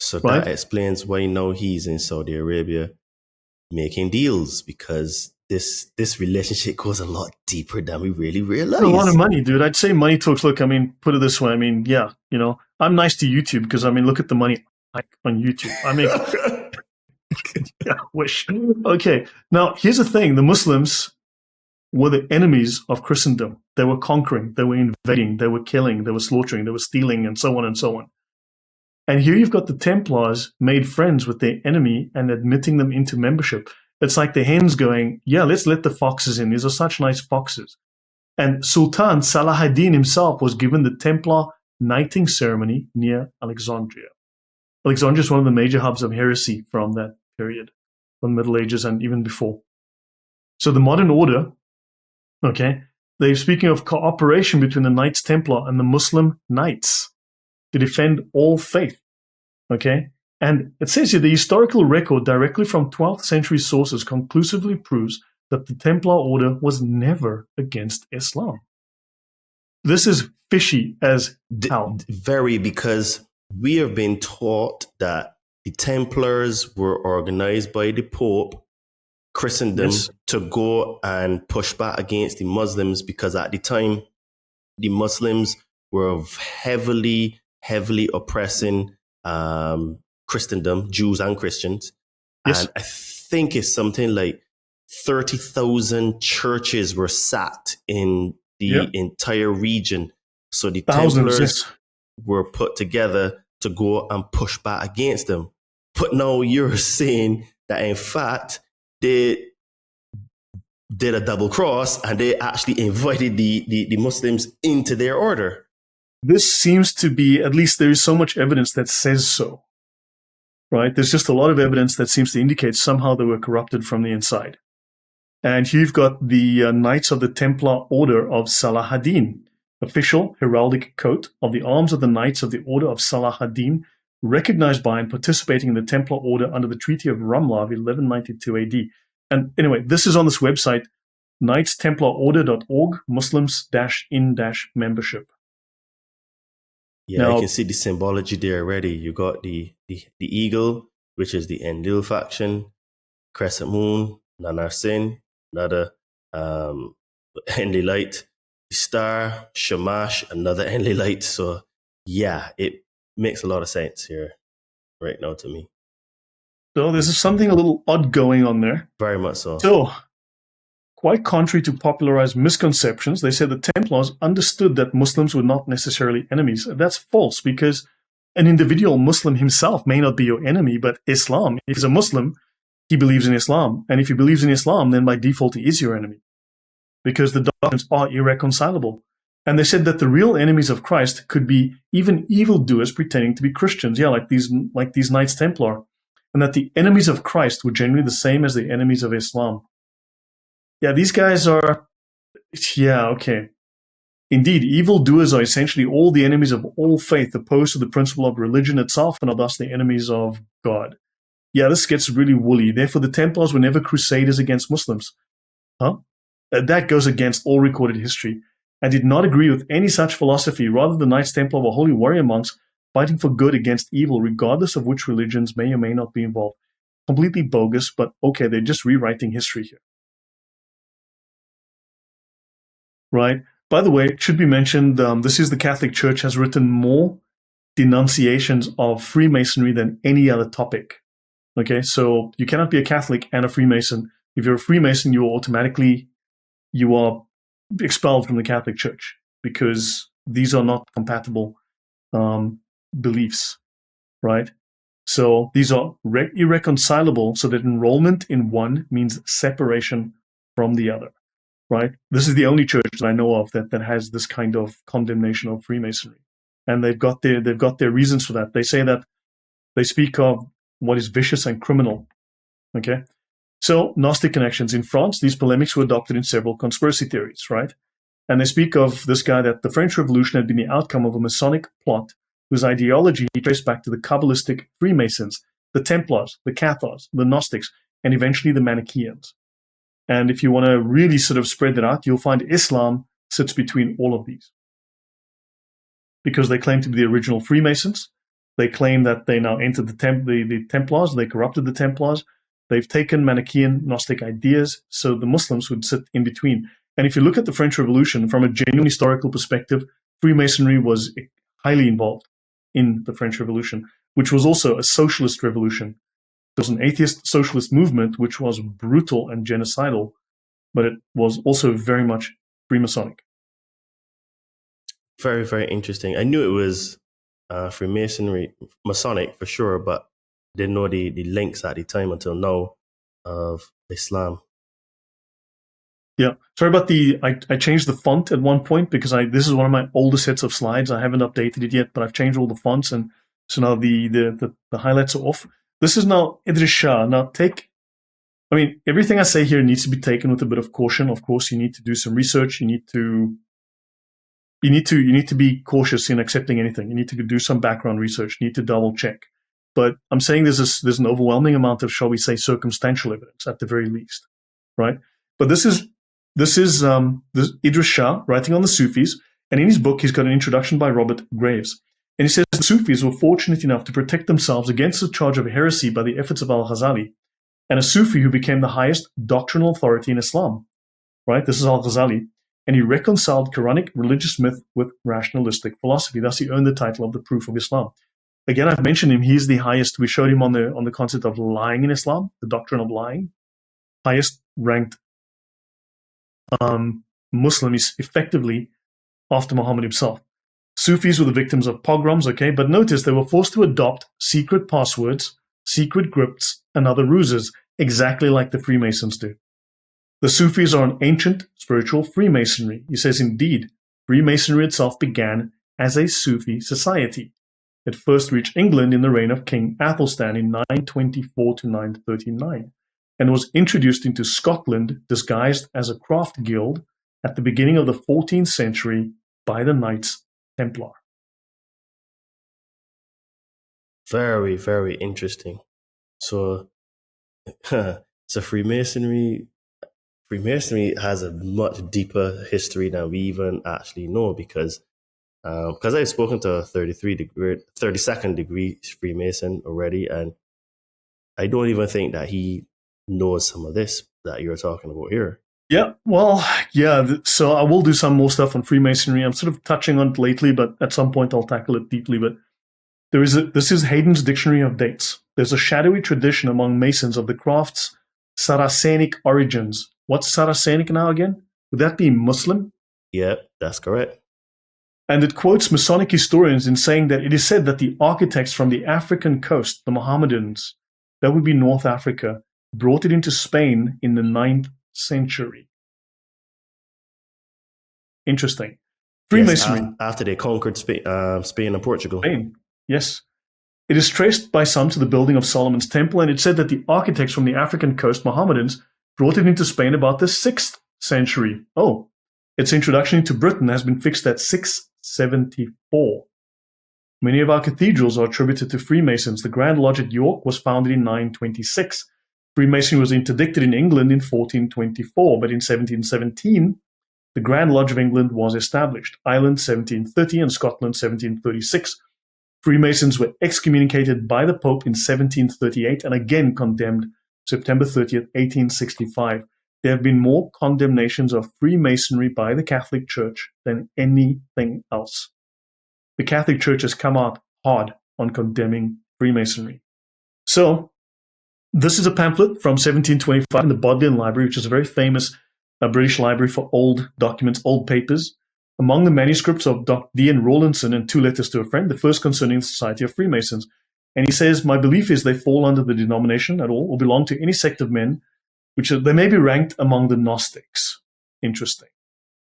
So right? That explains why now he's in Saudi Arabia making deals, because this relationship goes a lot deeper than we really realize. A lot of money, dude. I'd say money talks. Look, I mean, put it this way. I mean, yeah, I'm nice to YouTube because, I mean, look at the money on YouTube. I mean, yeah, wish. Okay. Now, here's the thing. The Muslims were the enemies of Christendom. They were conquering, they were invading, they were killing, they were slaughtering, they were stealing, and so on and so on. And here you've got the Templars made friends with their enemy and admitting them into membership. It's like the hens going, yeah, let's let the foxes in. These are such nice foxes. And Sultan Salah ad-Din himself was given the Templar knighting ceremony near Alexandria. Alexandria is one of the major hubs of heresy from that period, from the Middle Ages and even before. So the modern order, okay, they're speaking of cooperation between the Knights Templar and the Muslim Knights to defend all faith, okay? And it says here, the historical record directly from 12th century sources conclusively proves that the Templar order was never against Islam. This is fishy as hell. Very, because we have been taught that the Templars were organized by the Pope, Christendom, to go and push back against the Muslims, because at the time, the Muslims were heavily oppressing Christendom, Jews and Christians. Yes. And I think it's something like 30,000 churches were sacked in the entire region. So the Templars were put together to go and push back against them. But now you're saying that, in fact, they did a double cross and they actually invited the Muslims into their order. This seems to be, at least there is so much evidence that says so, right? There's just a lot of evidence that seems to indicate somehow they were corrupted from the inside. And here you've got the Knights of the Templar Order of Salah ad-Din, official heraldic coat of the arms of the Knights of the Order of Salah ad-Din, recognized by and participating in the Templar Order under the Treaty of Ramla of 1192 AD. And anyway, this is on this website, knightstemplarorder.org, Muslims-in-membership. Yeah, now, you can see the symbology there already. You got the eagle, which is the Enlil faction, crescent moon, Nanar Sin, another Enlilite, the star, Shamash, another Enlilite. So yeah, it makes a lot of sense here right now to me. So there's something a little odd going on there. Very much so. So, quite contrary to popularized misconceptions, they said the Templars understood that Muslims were not necessarily enemies. That's false, because an individual Muslim himself may not be your enemy, but Islam, if he's a Muslim, he believes in Islam. And if he believes in Islam, then by default he is your enemy, because the doctrines are irreconcilable. And they said that the real enemies of Christ could be even evildoers pretending to be Christians, like these Knights Templar, and that the enemies of Christ were generally the same as the enemies of Islam. Yeah, these guys are, okay. Indeed, evildoers are essentially all the enemies of all faith, opposed to the principle of religion itself, and are thus the enemies of God. Yeah, this gets really woolly. Therefore, the Templars were never crusaders against Muslims. That goes against all recorded history, and did not agree with any such philosophy. Rather, the Knights Templar were holy warrior monks fighting for good against evil, regardless of which religions may or may not be involved. Completely bogus, but okay, they're just rewriting history here. Right? By the way, it should be mentioned, this is the Catholic Church has written more denunciations of Freemasonry than any other topic. Okay, so you cannot be a Catholic and a Freemason. If you're a Freemason, you are expelled from the Catholic Church because these are not compatible beliefs, right? So these are irreconcilable, so that enrollment in one means separation from the other, right? This is the only church that I know of that has this kind of condemnation of Freemasonry. And they've got their reasons for that. They say that they speak of what is vicious and criminal. Okay. So Gnostic connections. In France, these polemics were adopted in several conspiracy theories, right? And they speak of this guy that the French Revolution had been the outcome of a Masonic plot whose ideology traced back to the Kabbalistic Freemasons, the Templars, the Cathars, the Gnostics, and eventually the Manichaeans. And if you want to really sort of spread that out, you'll find Islam sits between all of these. Because they claim to be the original Freemasons. They claim that they now entered the Templars, they corrupted the Templars. They've taken Manichaean Gnostic ideas, so the Muslims would sit in between. And if you look at the French Revolution from a genuine historical perspective, Freemasonry was highly involved in the French Revolution, which was also a socialist revolution. There was an atheist socialist movement, which was brutal and genocidal, but it was also very much Freemasonic. Very, very interesting. I knew it was Freemasonry, Masonic for sure, but didn't know the links at the time until now of Islam. Yeah, sorry about I changed the font at one point because this is one of my older sets of slides. I haven't updated it yet, but I've changed all the fonts, and so now the highlights are off. This is now Idris Shah. Now everything I say here needs to be taken with a bit of caution. Of course, you need to do some research. You need to be cautious in accepting anything. You need to do some background research. You need to double check. But I'm saying there's an overwhelming amount of, shall we say, circumstantial evidence at the very least, right? But this is Idris Shah writing on the Sufis, and in his book he's got an introduction by Robert Graves, and he says the Sufis were fortunate enough to protect themselves against the charge of heresy by the efforts of Al-Ghazali, and a Sufi who became the highest doctrinal authority in Islam, right? This is Al-Ghazali, and he reconciled Quranic religious myth with rationalistic philosophy. Thus, he earned the title of the Proof of Islam. Again, I've mentioned him. He's the highest. We showed him on the concept of lying in Islam, the doctrine of lying. Highest ranked Muslim is effectively after Muhammad himself. Sufis were the victims of pogroms, okay, but notice they were forced to adopt secret passwords, secret crypts, and other ruses, exactly like the Freemasons do. The Sufis are an ancient spiritual Freemasonry. He says, indeed, Freemasonry itself began as a Sufi society. It first reached England in the reign of King Athelstan in 924 to 939, and was introduced into Scotland disguised as a craft guild at the beginning of the 14th century by the Knights Templar. Very, very interesting. So, Freemasonry has a much deeper history than we even actually know, because I've spoken to a 32nd degree Freemason already, and I don't even think that he knows some of this that you're talking about here. Yeah, well, yeah. So I will do some more stuff on Freemasonry. I'm sort of touching on it lately, but at some point I'll tackle it deeply. But this is Hayden's Dictionary of Dates. There's a shadowy tradition among Masons of the craft's Saracenic origins. What's Saracenic now again? Would that be Muslim? Yeah, that's correct. And it quotes Masonic historians in saying that it is said that the architects from the African coast, the Mohammedans, that would be North Africa, brought it into Spain in the 9th century. Interesting. Freemasonry. Yes, after they conquered Spain and Portugal. Spain, yes. It is traced by some to the building of Solomon's Temple, and it said that the architects from the African coast, Mohammedans, brought it into Spain about the 6th century. Oh, its introduction into Britain has been fixed at 674. Many of our cathedrals are attributed to Freemasons. The Grand Lodge at York was founded in 926. Freemasonry was interdicted in England in 1424, but in 1717, the Grand Lodge of England was established. Ireland 1730 and Scotland 1736. Freemasons were excommunicated by the Pope in 1738 and again condemned September 30th, 1865. There have been more condemnations of Freemasonry by the Catholic Church than anything else. The Catholic Church has come out hard on condemning Freemasonry. So, This is a pamphlet from 1725 in the Bodleian Library, which is a very famous British library for old documents, old papers. Among the manuscripts of Dr. D.N. Rawlinson and Two Letters to a Friend, the first concerning the Society of Freemasons. And he says, my belief is they fall under the denomination at all, or belong to any sect of men, which they may be ranked among the Gnostics. Interesting.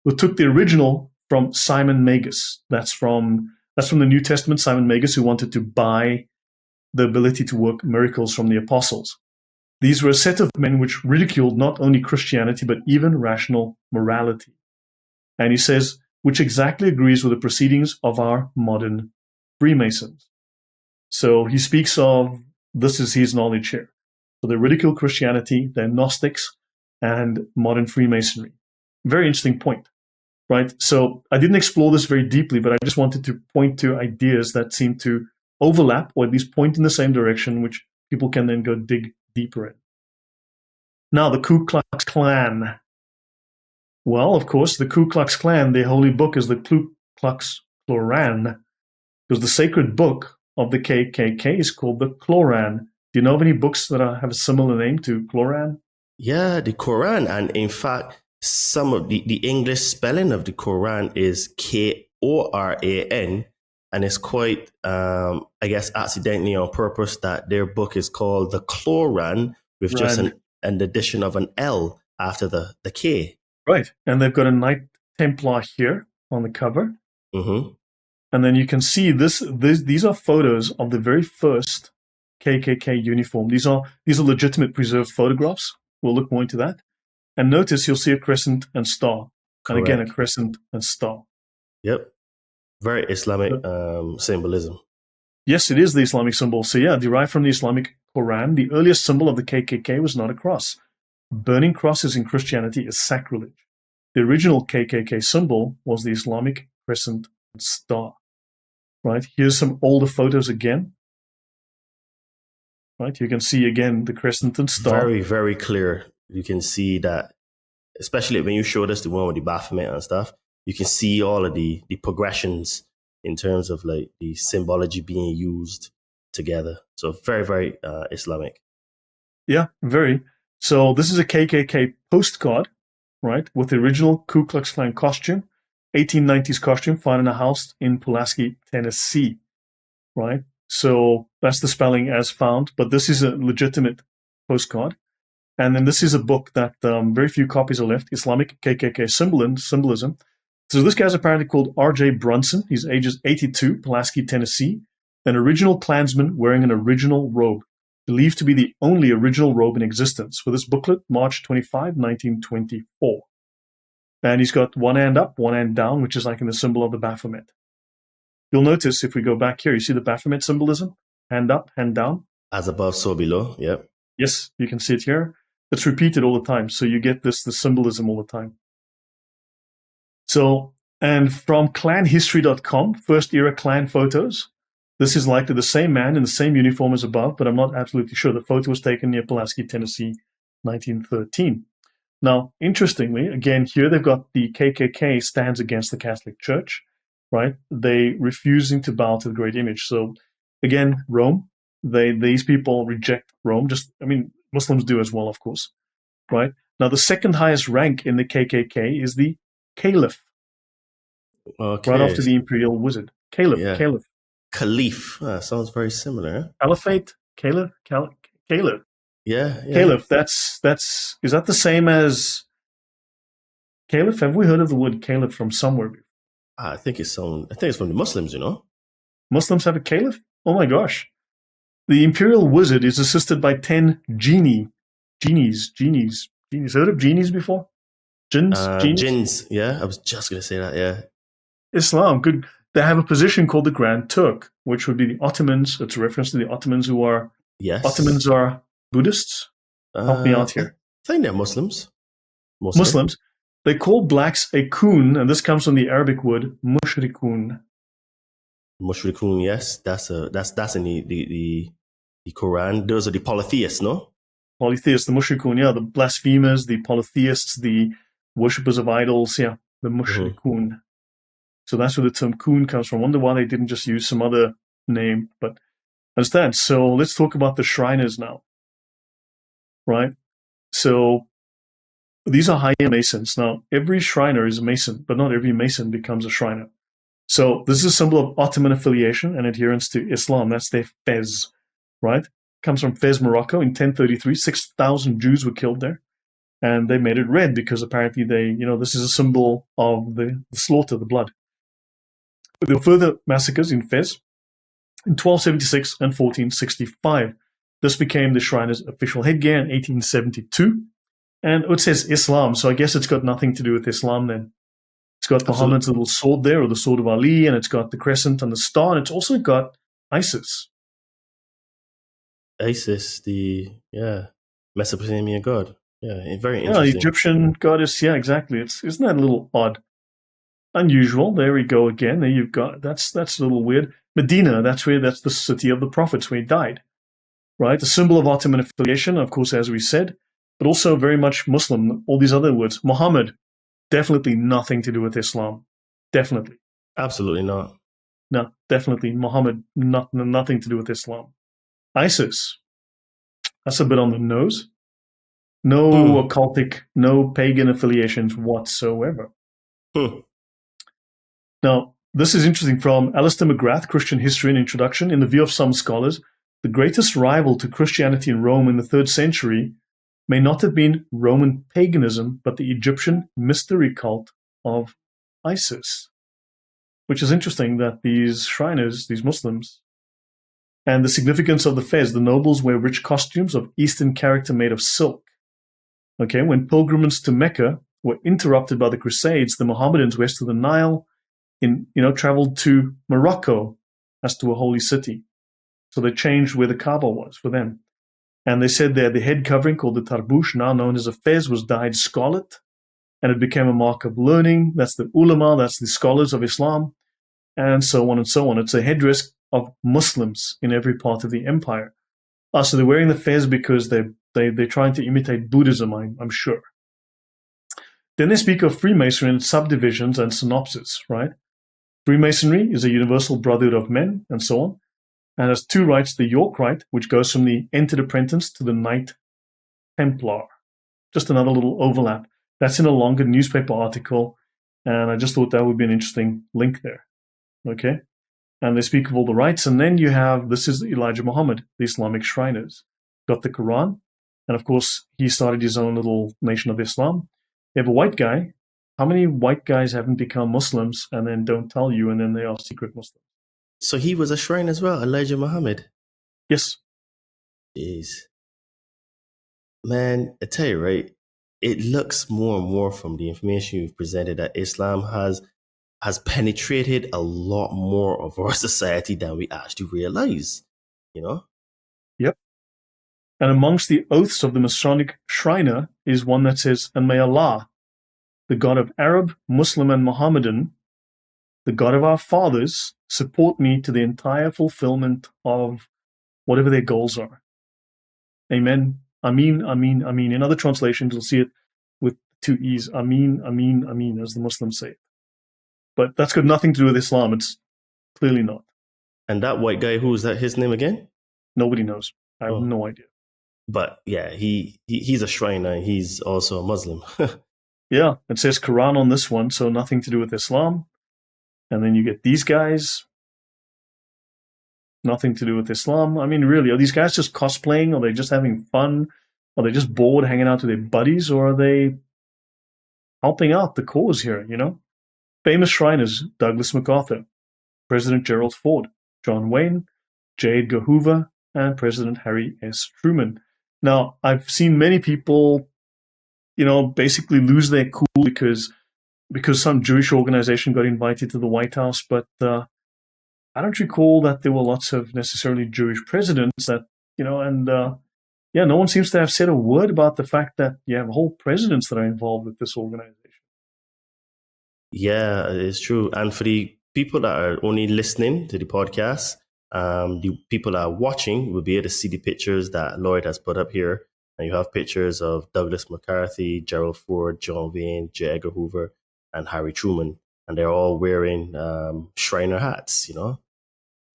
We took the original from Simon Magus. That's from the New Testament, Simon Magus, who wanted to buy the ability to work miracles from the apostles. These were a set of men which ridiculed not only Christianity, but even rational morality. And he says, which exactly agrees with the proceedings of our modern Freemasons. So he speaks of, this is his knowledge here. So they ridicule Christianity, they're Gnostics, and modern Freemasonry. Very interesting point, right? So I didn't explore this very deeply, but I just wanted to point to ideas that seem to overlap, or at least point in the same direction, which people can then go dig deeper in. Now, the Ku Klux Klan. Well, of course, the Ku Klux Klan, their holy book is the Ku Klux Kloran, because the sacred book of the KKK is called the Kloran. Do you know of any books that have a similar name to Kloran? Yeah, the Quran. And in fact, some of the English spelling of the Quran is Koran. And it's quite, I guess, accidentally on purpose that their book is called the Kloran with just an addition of an L after the K. Right. And they've got a Knight Templar here on the cover. Mm-hmm. And then you can see these are photos of the very first KKK uniform. These are legitimate preserved photographs. We'll look more into that. And notice you'll see a crescent and star. Correct. And again, a crescent and star. Yep. Very Islamic symbolism. Yes, it is the Islamic symbol. So yeah, derived from the Islamic Quran, the earliest symbol of the KKK was not a cross. Burning crosses in Christianity is sacrilege. The original KKK symbol was the Islamic crescent and star. Right, here's some older photos again. Right, you can see again the crescent and star. Very, very clear. You can see that, especially when you showed us the one with the Baphomet and stuff, you can see all of the progressions in terms of like the symbology being used together. So very, very Islamic. Yeah, very. So this is a KKK postcard, right, with the original Ku Klux Klan costume, 1890s costume found in a house in Pulaski, Tennessee, right? So that's the spelling as found, but this is a legitimate postcard. And then this is a book that very few copies are left, Islamic KKK Symbolism. So this guy's apparently called R.J. Brunson. He's ages 82, Pulaski, Tennessee, an original Klansman wearing an original robe, believed to be the only original robe in existence. For this booklet, March 25, 1924. And he's got one hand up, one hand down, which is like in the symbol of the Baphomet. You'll notice if we go back here, you see the Baphomet symbolism? Hand up, hand down. As above, so below. Yep. Yes, you can see it here. It's repeated all the time. So you get the symbolism all the time. So, and from clanhistory.com, first era Klan photos. This is likely the same man in the same uniform as above, but I'm not absolutely sure. The photo was taken near Pulaski, Tennessee, 1913. Now, interestingly, again, here they've got the KKK stands against the Catholic Church, right? They refusing to bow to the great image. So, again, Rome, these people reject Rome. Muslims do as well, of course, right? Now, the second highest rank in the KKK is the Kaliff, okay. right after the imperial wizard. Kaliff, yeah. Kaliff. Kaliff, sounds very similar. Caliphate, Kaliff. Yeah. Kaliff, that's is that the same as Kaliff? Have we heard of the word Kaliff from somewhere? I think it's from the Muslims, Muslims have a Kaliff? Oh my gosh. The imperial wizard is assisted by 10 genies. Heard of genies before? Jinns, yeah. I was just going to say that, yeah. Islam, good. They have a position called the Grand Turk, which would be the Ottomans. It's a reference to the Ottomans who are... Yes. Ottomans are Buddhists? Help me out here. I think they're Muslims. Muslims. They call blacks a kun, and this comes from the Arabic word mushrikun. Mushrikun, yes. That's in the Quran. Those are the polytheists, no? Polytheists, the mushrikun, yeah. The blasphemers, the polytheists, the worshippers of idols, yeah. The mushrikun. Mm-hmm. So that's where the term kun comes from. I wonder why they didn't just use some other name, but understand. So let's talk about the Shriners now. right? So these are high-end Masons. Now, every Shriner is a Mason, but not every Mason becomes a Shriner. So this is a symbol of Ottoman affiliation and adherence to Islam. That's their fez, right? Comes from Fez, Morocco in 1033. 6,000 Jews were killed there. And they made it red because apparently this is a symbol of the slaughter, the blood. There were further massacres in Fez in 1276 and 1465. This became the Shriners' official headgear in 1872. And it says Islam, so I guess it's got nothing to do with Islam then. It's got Muhammad's little sword there, or the sword of Ali, and it's got the crescent and the star, and it's also got Isis. Isis, the Mesopotamian god. Yeah, very Yeah, interesting. Egyptian goddess. Yeah, exactly. Isn't that a little odd? Unusual. There we go again. There you've got that's a little weird. Medina, that's the city of the prophets where he died. Right? A symbol of Ottoman affiliation, of course, as we said, but also very much Muslim. All these other words. Muhammad, definitely nothing to do with Islam. Definitely. Absolutely not. No, definitely. Muhammad, nothing to do with Islam. ISIS, that's a bit on the nose. No occultic, no pagan affiliations whatsoever. Now, this is interesting from Alistair McGrath, Christian History and Introduction. In the view of some scholars, the greatest rival to Christianity in Rome in the 3rd century may not have been Roman paganism, but the Egyptian mystery cult of Isis. Which is interesting that these Shriners, these Muslims, and the significance of the fez, the nobles wear rich costumes of Eastern character made of silk. Okay, when pilgrimages to Mecca were interrupted by the Crusades, the Mohammedans west of the Nile traveled to Morocco as to a holy city. So they changed where the Kaaba was for them. And they said there the head covering called the tarbouch, now known as a fez, was dyed scarlet, and it became a mark of learning. That's the ulama, that's the scholars of Islam, and so on and so on. It's a headdress of Muslims in every part of the empire. So they're wearing the fez because they're trying to imitate Buddhism, I'm sure. Then they speak of Freemasonry and subdivisions and synopsis, right? Freemasonry is a universal brotherhood of men, and so on, and has 2 rights: the York Rite, which goes from the entered apprentice to the Knight Templar. Just another little overlap. That's in a longer newspaper article, and I just thought that would be an interesting link there. Okay? And they speak of all the rights, and then you have, this is Elijah Muhammad, the Islamic Shriners. Got the Quran, and of course, he started his own little nation of Islam. You have a white guy. How many white guys haven't become Muslims and then don't tell you, and then they are secret Muslims? So he was a shrine as well, Elijah Muhammad? Yes. Jeez. Man, I tell you, right, it looks more and more from the information you've presented that Islam has penetrated a lot more of our society than we actually realize, Yep. And amongst the oaths of the Masonic Shriner is one that says, and may Allah, the God of Arab, Muslim, and Mohammedan, the God of our fathers, support me to the entire fulfillment of whatever their goals are. Amen. Ameen, Ameen, Ameen. In other translations, you'll see it with 2 E's. Ameen, Ameen, Ameen, as the Muslims say it. But that's got nothing to do with Islam. It's clearly not. And that white guy, who is that? His name again? Nobody knows. I have no idea. But yeah, he's a shriner. He's also a Muslim. Yeah, it says Quran on this one, so nothing to do with Islam. And then you get these guys, nothing to do with Islam. I mean, really, are these guys just cosplaying? Are they just having fun? Are they just bored hanging out with their buddies? Or are they helping out the cause here, Famous Shriners: Douglas MacArthur, President Gerald Ford, John Wayne, J. Edgar Hoover, and President Harry S. Truman. Now, I've seen many people, basically lose their cool because some Jewish organization got invited to the White House, but I don't recall that there were lots of necessarily Jewish presidents that, no one seems to have said a word about the fact that you have whole presidents that are involved with this organization. Yeah, it's true. And for the people that are only listening to the podcast, the people that are watching will be able to see the pictures that Lloyd has put up here. And you have pictures of Douglas McCarthy, Gerald Ford, John Wayne, J. Edgar Hoover, and Harry Truman. And they're all wearing Shriner hats,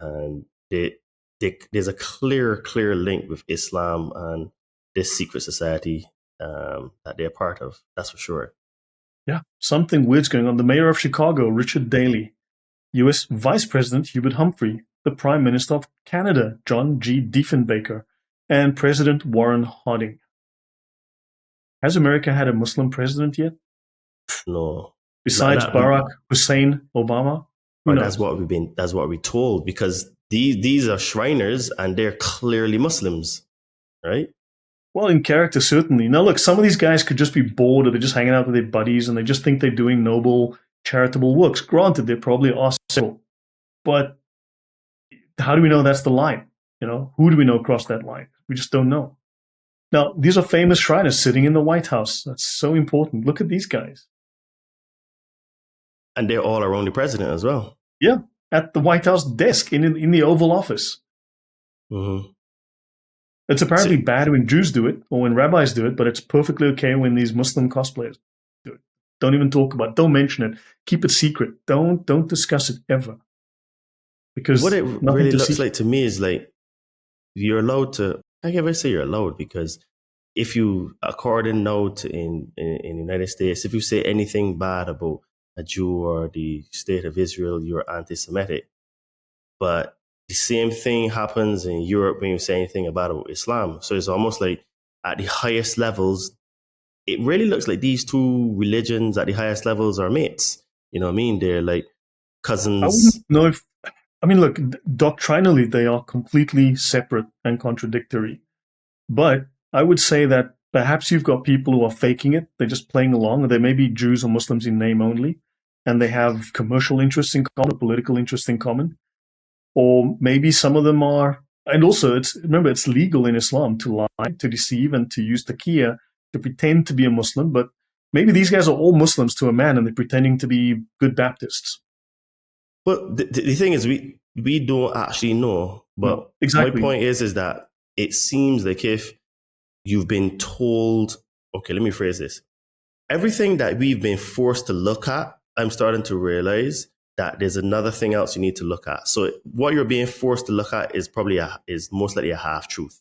And there's a clear link with Islam and this secret society that they're part of. That's for sure. Yeah, something weird's going on. The mayor of Chicago, Richard Daley, U.S. Vice President Hubert Humphrey, the Prime Minister of Canada, John G. Diefenbaker, and President Warren Harding. Has America had a Muslim president yet? No. Besides Barack Hussein Obama? That's what we're told, because these are Shriners and they're clearly Muslims, right? Well, in character, certainly. Now, look, some of these guys could just be bored, or they're just hanging out with their buddies and they just think they're doing noble, charitable works. Granted, they probably are civil. But how do we know that's the line? Who do we know crossed that line? We just don't know. Now, these are famous Shriners sitting in the White House. That's so important. Look at these guys. And they're all around the president as well. Yeah, at the White House desk in the Oval Office. Mm-hmm. It's apparently bad when Jews do it or when rabbis do it, but it's perfectly okay when these Muslim cosplayers do it. Don't even talk about it. Don't mention it. Keep it secret. Don't discuss it ever. Because what it really looks like to me is like you're allowed to. I can't even say you're allowed, because if you, according now to in the United States, if you say anything bad about a Jew or the state of Israel, you're anti-Semitic. But the same thing happens in Europe when you say anything about Islam. So it's almost like at the highest levels, it really looks like these two religions at the highest levels are mates. You know what I mean? They're like cousins. I wouldn't know if, look, doctrinally, they are completely separate and contradictory. But I would say that perhaps you've got people who are faking it. They're just playing along, or they may be Jews or Muslims in name only, and they have commercial interests in common, political interests in common. Or maybe some of them are, and also remember, it's legal in Islam to lie, to deceive, and to use taqiyya, to pretend to be a Muslim. But maybe these guys are all Muslims to a man, and they're pretending to be good Baptists. Well, the thing is, we don't actually know. But no, exactly. My point is that it seems like if you've been told, okay, let me phrase this. Everything that we've been forced to look at, I'm starting to realize that there's another thing else you need to look at. So what you're being forced to look at is is most likely a half truth.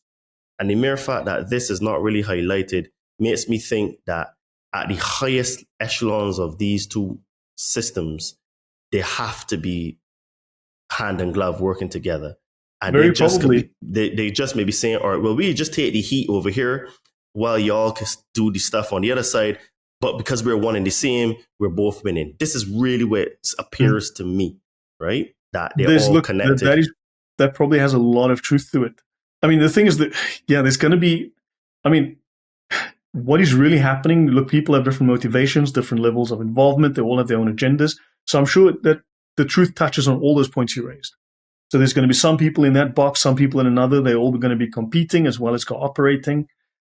And the mere fact that this is not really highlighted makes me think that at the highest echelons of these two systems, they have to be hand and glove working together. And Very probably. They just may be saying, all right, well, we just take the heat over here while y'all can do the stuff on the other side. But because we're one and the same, we're both winning. This is really what it appears to me, right? That they're all connected. That probably has a lot of truth to it. I mean, the thing is that, yeah, there's going to be, what is really happening? Look, people have different motivations, different levels of involvement. They all have their own agendas. So I'm sure that the truth touches on all those points you raised. So there's going to be some people in that box, some people in another. They're all going to be competing as well as cooperating,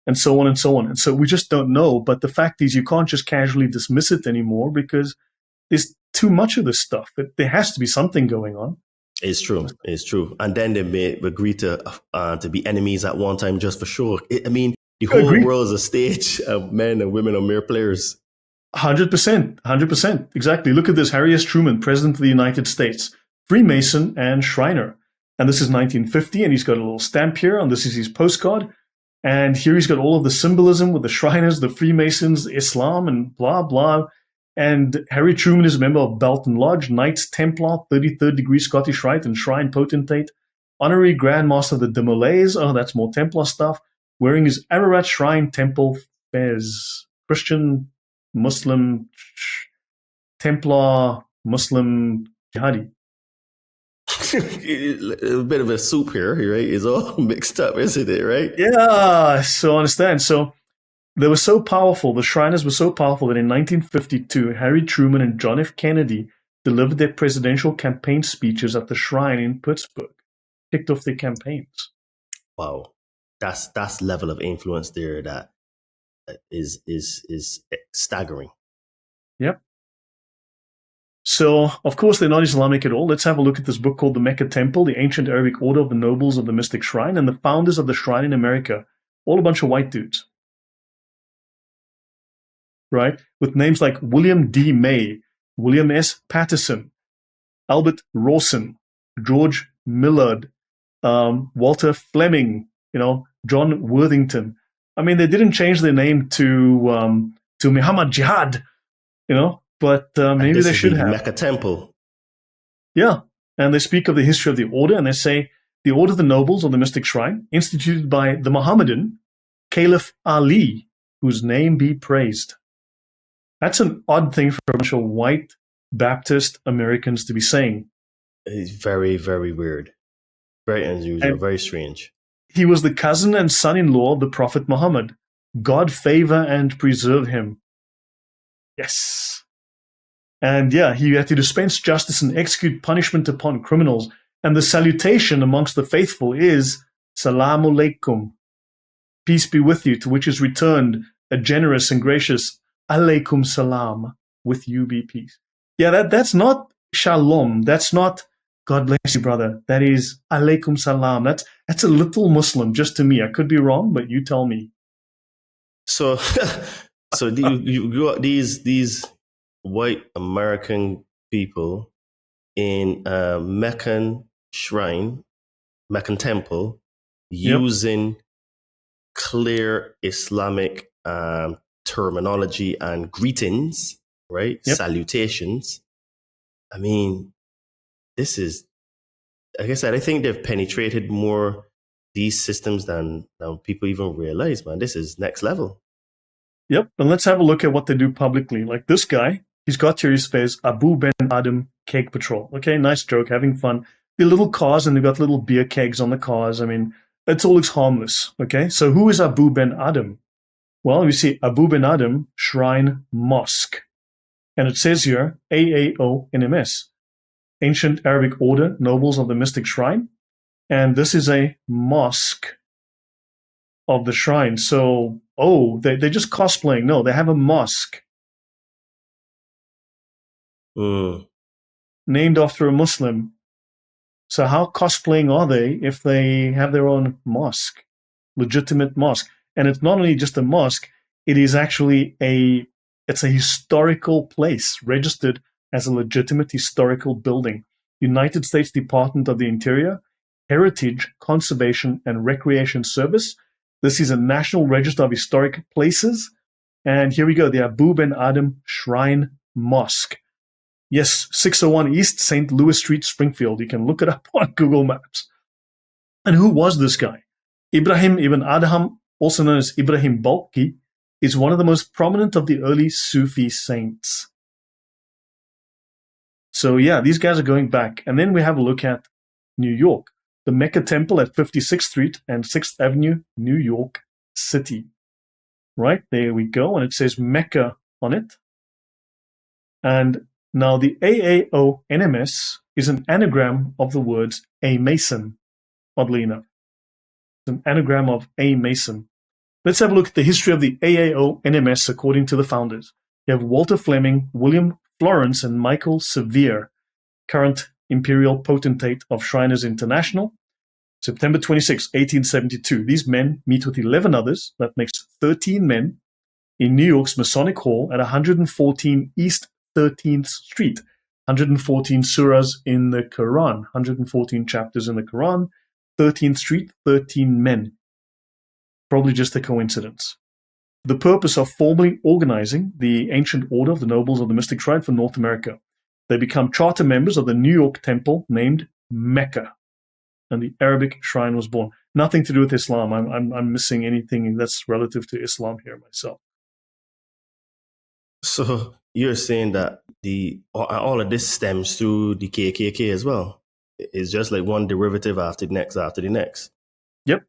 and so on and so on. And so we just don't know. But the fact is, you can't just casually dismiss it anymore because there's too much of this stuff. There has to be something going on. It's true. It's true. And then they may agree to be enemies at one time just for show. The whole world is a stage of men and women are mere players. 100%. 100%. Exactly. Look at this. Harry S. Truman, President of the United States, Freemason and Shriner. And this is 1950, and he's got a little stamp here, and this is his postcard. And here he's got all of the symbolism with the Shriners, the Freemasons, Islam, and blah, blah. And Harry Truman is a member of Belton Lodge, Knights Templar, 33rd degree Scottish Rite, and Shrine Potentate, honorary Grand Master of the De Malays. Oh, that's more Templar stuff. Wearing his Ararat Shrine Temple fez. Christian, Muslim, Templar, Muslim, Jihadi. A bit of a soup here, right? It's all mixed up, isn't it, right? Yeah, so I understand. So they were so powerful, the Shriners were so powerful that in 1952, Harry Truman and John F. Kennedy delivered their presidential campaign speeches at the Shrine in Pittsburgh, kicked off their campaigns. Wow. That's level of influence there that is staggering. Yep. So, of course, they're not Islamic at all. Let's have a look at this book called The Mecca Temple, the Ancient Arabic Order of the Nobles of the Mystic Shrine, and the founders of the shrine in America. All a bunch of white dudes. Right? With names like William D. May, William S. Patterson, Albert Rawson, George Millard, Walter Fleming, John Worthington. I mean, they didn't change their name to Muhammad Jihad, but And maybe this they is should the have. Mecca temple. Yeah, and they speak of the history of the order, and they say the Order of the Nobles or the Mystic Shrine, instituted by the Mohammedan Kaliff Ali, whose name be praised. That's an odd thing for a bunch of white Baptist Americans to be saying. It's very, very weird. Very unusual, And very strange. he was the cousin and son-in-law of the Prophet Muhammad. God favor and preserve him. Yes. And yeah, he had to dispense justice and execute punishment upon criminals. And the salutation amongst the faithful is Salaam alaikum. Peace be with you, to which is returned a generous and gracious Alaikum salam. With you be peace. Yeah, that's not shalom. That's not God bless you, brother. That is Alaikum salam. That's a little Muslim, just to me. I could be wrong, but you tell me. So, you got these white American people in a Meccan shrine, Meccan temple, using clear Islamic terminology and greetings, right? Yep. Salutations. I mean, this is, like I said, I think they've penetrated more these systems than people even realize, man. This is next level. Yep. And let's have a look at what they do publicly. Like this guy, he's got here, he says, Abu Ben Adam Cake Patrol. Okay, nice joke, having fun. The little cars, and they've got little beer kegs on the cars. I mean, it all looks harmless. Okay, so who is Abu Ben Adam? Well, you see Abu Ben Adam Shrine Mosque. And it says here, AAO-NMS, Ancient Arabic Order, Nobles of the Mystic Shrine. And this is a mosque of the shrine. So, they're just cosplaying. No, they have a mosque named after a Muslim. So how cosplaying are they if they have their own mosque, legitimate mosque? And it's not only just a mosque, it is actually it's a historical place registered as a legitimate historical building. United States Department of the Interior, Heritage, Conservation, and Recreation Service. This is a National Register of Historic Places. And here we go, the Abu Ben Adam Shrine Mosque. Yes, 601 East St. Louis Street, Springfield. You can look it up on Google Maps. And who was this guy? Ibrahim ibn Adham, also known as Ibrahim Balkhi, is one of the most prominent of the early Sufi saints. So yeah, these guys are going back. And then we have a look at New York, the Mecca Temple at 56th Street and 6th Avenue, New York City. Right, there we go. And it says Mecca on it. And now the AAO-NMS is an anagram of the words a Mason, oddly enough. It's an anagram of a Mason. Let's have a look at the history of the AAO-NMS according to the founders. You have Walter Fleming, William Florence, and Michael Sevier, current Imperial Potentate of Shriners International. September 26, 1872. These men meet with 11 others, that makes 13 men, in New York's Masonic Hall at 114 East 13th Street. 114 surahs in the Quran, 114 chapters in the Quran, 13th Street, 13 men. Probably just a coincidence. The purpose of formally organizing the ancient order of the Nobles of the Mystic Shrine for North America. They become charter members of the New York temple named Mecca, and the Arabic shrine was born. Nothing to do with Islam. I'm missing anything that's relative to Islam here myself. So you're saying that all of this stems through the KKK as well? It's just like one derivative after the next after the next. Yep.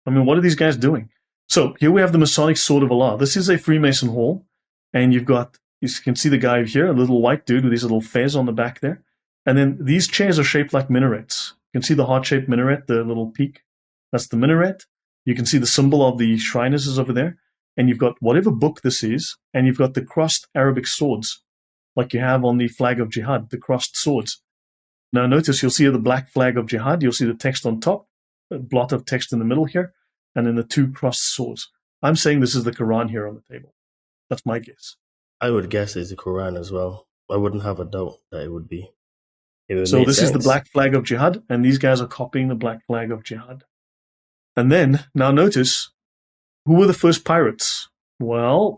I mean, what are these guys doing? So here we have the Masonic Sword of Allah. This is a Freemason hall, and you can see the guy here, a little white dude with these little fez on the back there. And then these chairs are shaped like minarets. You can see the heart-shaped minaret, the little peak. That's the minaret. You can see the symbol of the Shriners is over there. And you've got whatever book this is, and you've got the crossed Arabic swords, like you have on the flag of jihad, the crossed swords. Now notice you'll see the black flag of jihad, you'll see the text on top, a blot of text in the middle here, and then the two crossed swords. I'm saying this is the Quran here on the table. That's my guess. I would guess it's the Quran as well. I wouldn't have a doubt that it would be. So this is the black flag of jihad, and these guys are copying the black flag of jihad. And then, now notice, Who were the first pirates? Well,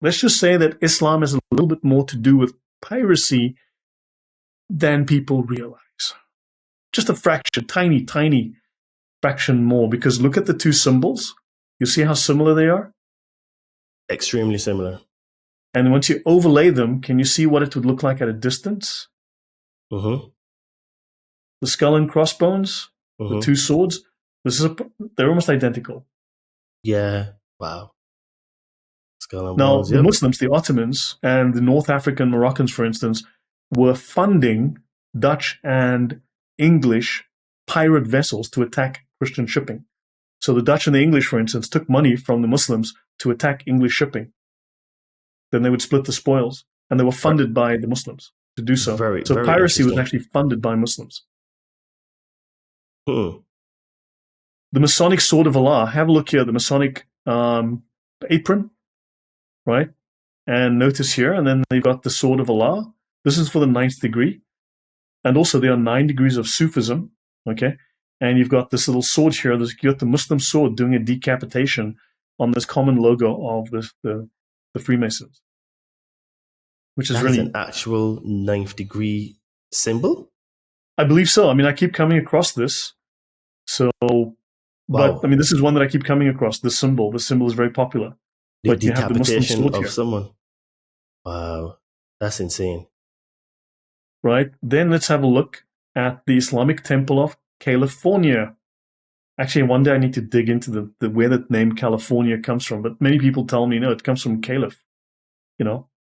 let's just say that Islam has a little bit more to do with piracy than people realize. Just a fraction, tiny, tiny fraction more, because look at the two symbols. You see how similar they are? Extremely similar. And once you overlay them, can you see what it would look like at a distance? Mm-hmm. The skull and crossbones, the two swords, they're almost identical. Yeah. Wow. Skull and Now, bones, the Muslims, the Ottomans, and the North African Moroccans, for instance, were funding Dutch and English pirate vessels to attack Christian shipping. So the Dutch and the English, for instance, took money from the Muslims to attack English shipping. Then they would split the spoils, and they were funded by the Muslims to do so. So piracy was actually funded by Muslims. The Masonic Sword of Allah, have a look here, the Masonic apron, right? And notice here, and then they've got the Sword of Allah. This is for the 9th degree. And also there are 9 degrees of Sufism, okay? And you've got this little sword here, you've got the Muslim sword doing a decapitation on this common logo of the Freemasons. Which is really an actual 9th degree symbol? I believe so. I mean, I keep coming across this. So, but I mean, this is one that I keep coming across, the symbol. The symbol is very popular. The but you have the Muslim sword of here. someone. Wow, that's insane. Right. Then let's have a look at the Islamic Temple of California. Actually, one day I need to dig into the where that name California comes from. But many people tell me, no, it comes from Kaliff,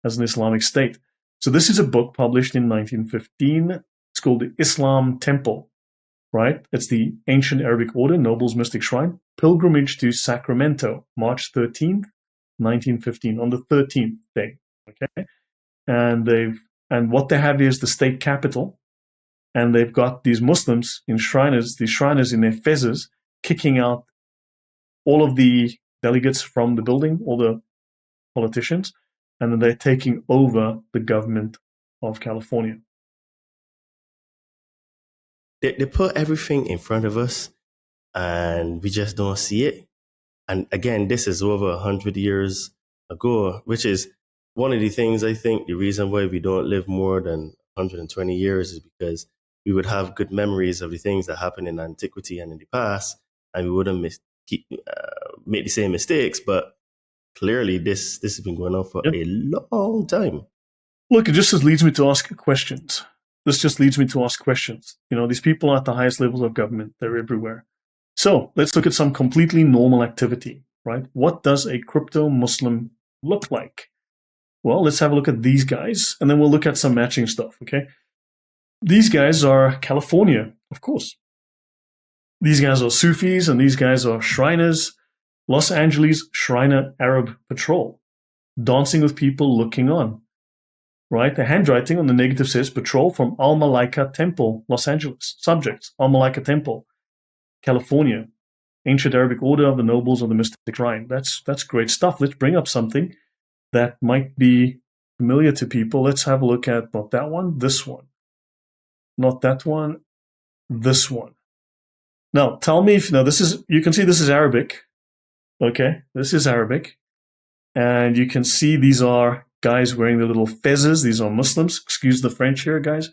as an Islamic state. So this is a book published in 1915. It's called the Islam Temple, right? It's the ancient Arabic order, Nobles Mystic Shrine, pilgrimage to Sacramento, March 13th, 1915, on the 13th day, okay? And what they have is the state capital, and they've got these Muslims enshriners, these shriners in their fezzes, kicking out all of the delegates from the building, all the politicians, and then they're taking over the government of California. They put everything in front of us, and we just don't see it. And again, this is over 100 years ago, which is one of the things I think the reason why we don't live more than 120 years is because we would have good memories of the things that happened in antiquity and in the past, and we wouldn't make the same mistakes. But clearly, this has been going on for a long time. Look, it just leads me to ask questions. This just leads me to ask questions. These people are at the highest levels of government. They're everywhere. So let's look at some completely normal activity, right? What does a crypto-Muslim look like? Well, let's have a look at these guys, and then we'll look at some matching stuff, okay? These guys are California, of course. These guys are Sufis, and these guys are Shriners. Los Angeles Shriner Arab Patrol, dancing with people looking on, right? The handwriting on the negative says Patrol from Al-Malaika Temple, Los Angeles. Subjects, Al-Malaika Temple, California, Ancient Arabic Order of the Nobles of the Mystic Shrine. That's great stuff. Let's bring up something that might be familiar to people. Let's have a look at not that one, this one. Not that one, this one. Now, tell me if, you can see this is Arabic. Okay, this is Arabic. And you can see these are guys wearing their little fezzes. These are Muslims. Excuse the French here, guys.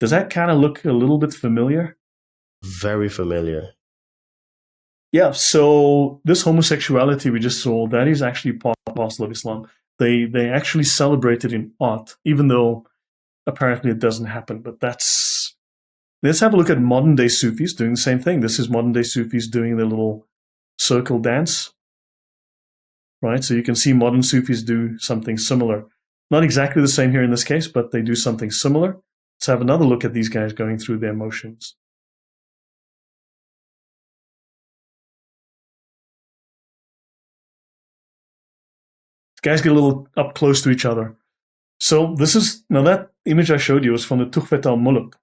Does that kind of look a little bit familiar? Very familiar. Yeah, so this homosexuality we just saw, that is actually part and parcel of Islam. They actually celebrate it in art, even though apparently it doesn't happen. But let's have a look at modern day Sufis doing the same thing. This is modern day Sufis doing their little circle dance. Right, so you can see modern Sufis do something similar. Not exactly the same here in this case, but they do something similar. Let's have another look at these guys going through their motions. These guys get a little up close to each other. So now that image I showed you is from the Tuhfet al-Muluk,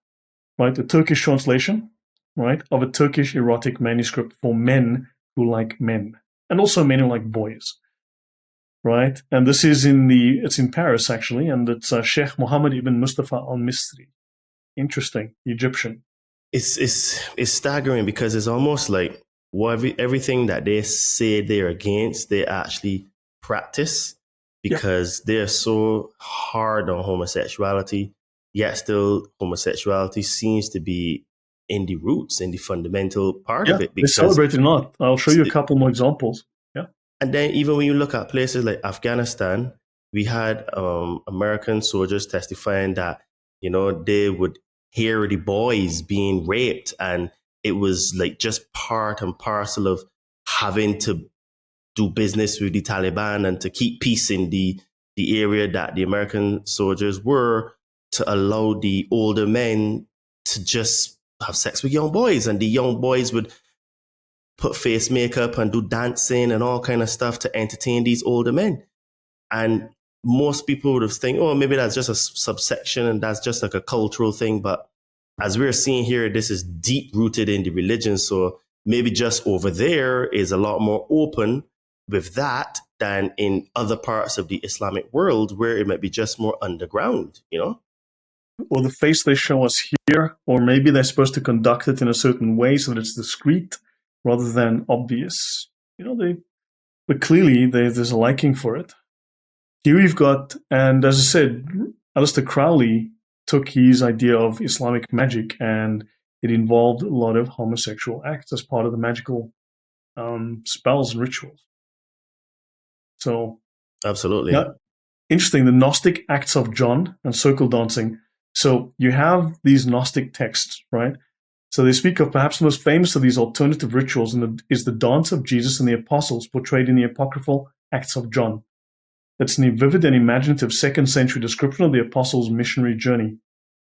right, the Turkish translation, right, of a Turkish erotic manuscript for men who like men, and also men who like boys. Right, and this is it's in Paris actually, and it's Sheikh Mohammed ibn Mustafa al-Misri. Interesting, Egyptian. It's staggering because it's almost like everything that they say they're against, they actually practice because they're so hard on homosexuality, yet still homosexuality seems to be in the roots, in the fundamental part of it. They celebrate it or not. I'll show you a couple more examples. Yeah. And then even when you look at places like Afghanistan, we had American soldiers testifying that, they would hear the boys being raped, and it was like just part and parcel of having to do business with the Taliban and to keep peace in the area that the American soldiers were, to allow the older men to just have sex with young boys. And the young boys would put face makeup and do dancing and all kind of stuff to entertain these older men. And most people would have think, oh, maybe that's just a subsection and that's just like a cultural thing. But as we're seeing here, this is deep rooted in the religion. So maybe just over there is a lot more open with that than in other parts of the Islamic world where it might be just more underground, Or the face they show us here, or maybe they're supposed to conduct it in a certain way so that it's discreet rather than obvious. But clearly there's a liking for it. Here we've got, and as I said, Aleister Crowley took his idea of Islamic magic, and it involved a lot of homosexual acts as part of the magical spells and rituals. So, absolutely. Interesting, the Gnostic Acts of John and circle dancing. So you have these Gnostic texts, right? So they speak of perhaps the most famous of these alternative rituals is the dance of Jesus and the apostles portrayed in the apocryphal Acts of John. It's a vivid and imaginative 2nd century description of the apostles' missionary journey.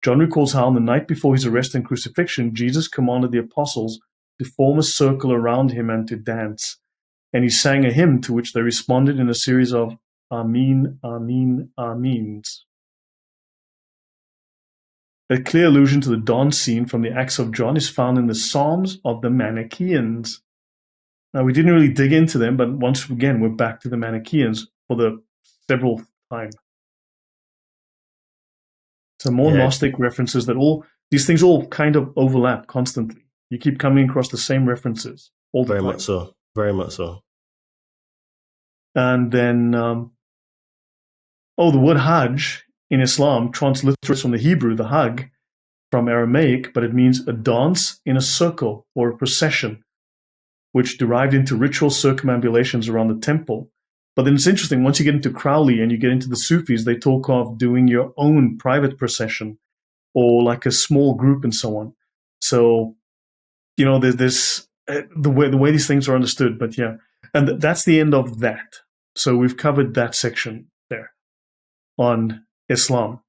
John recalls how on the night before his arrest and crucifixion, Jesus commanded the apostles to form a circle around him and to dance. And he sang a hymn to which they responded in a series of Amen, Amen, Amens. A clear allusion to the dance scene from the Acts of John is found in the Psalms of the Manichaeans. Now, we didn't really dig into them, but once again, we're back to the Manichaeans for the several time. So more Gnostic references these things all kind of overlap constantly. You keep coming across the same references all the time. Very much so. And then, the word Hajj in Islam transliterates from the Hebrew, the Hag, from Aramaic, but it means a dance in a circle or a procession, which derived into ritual circumambulations around the temple. But then it's interesting, once you get into Crowley and you get into the Sufis, they talk of doing your own private procession or like a small group and so on. So, there's this, the way these things are understood, but yeah. And that's the end of that. So we've covered that section there on Islam.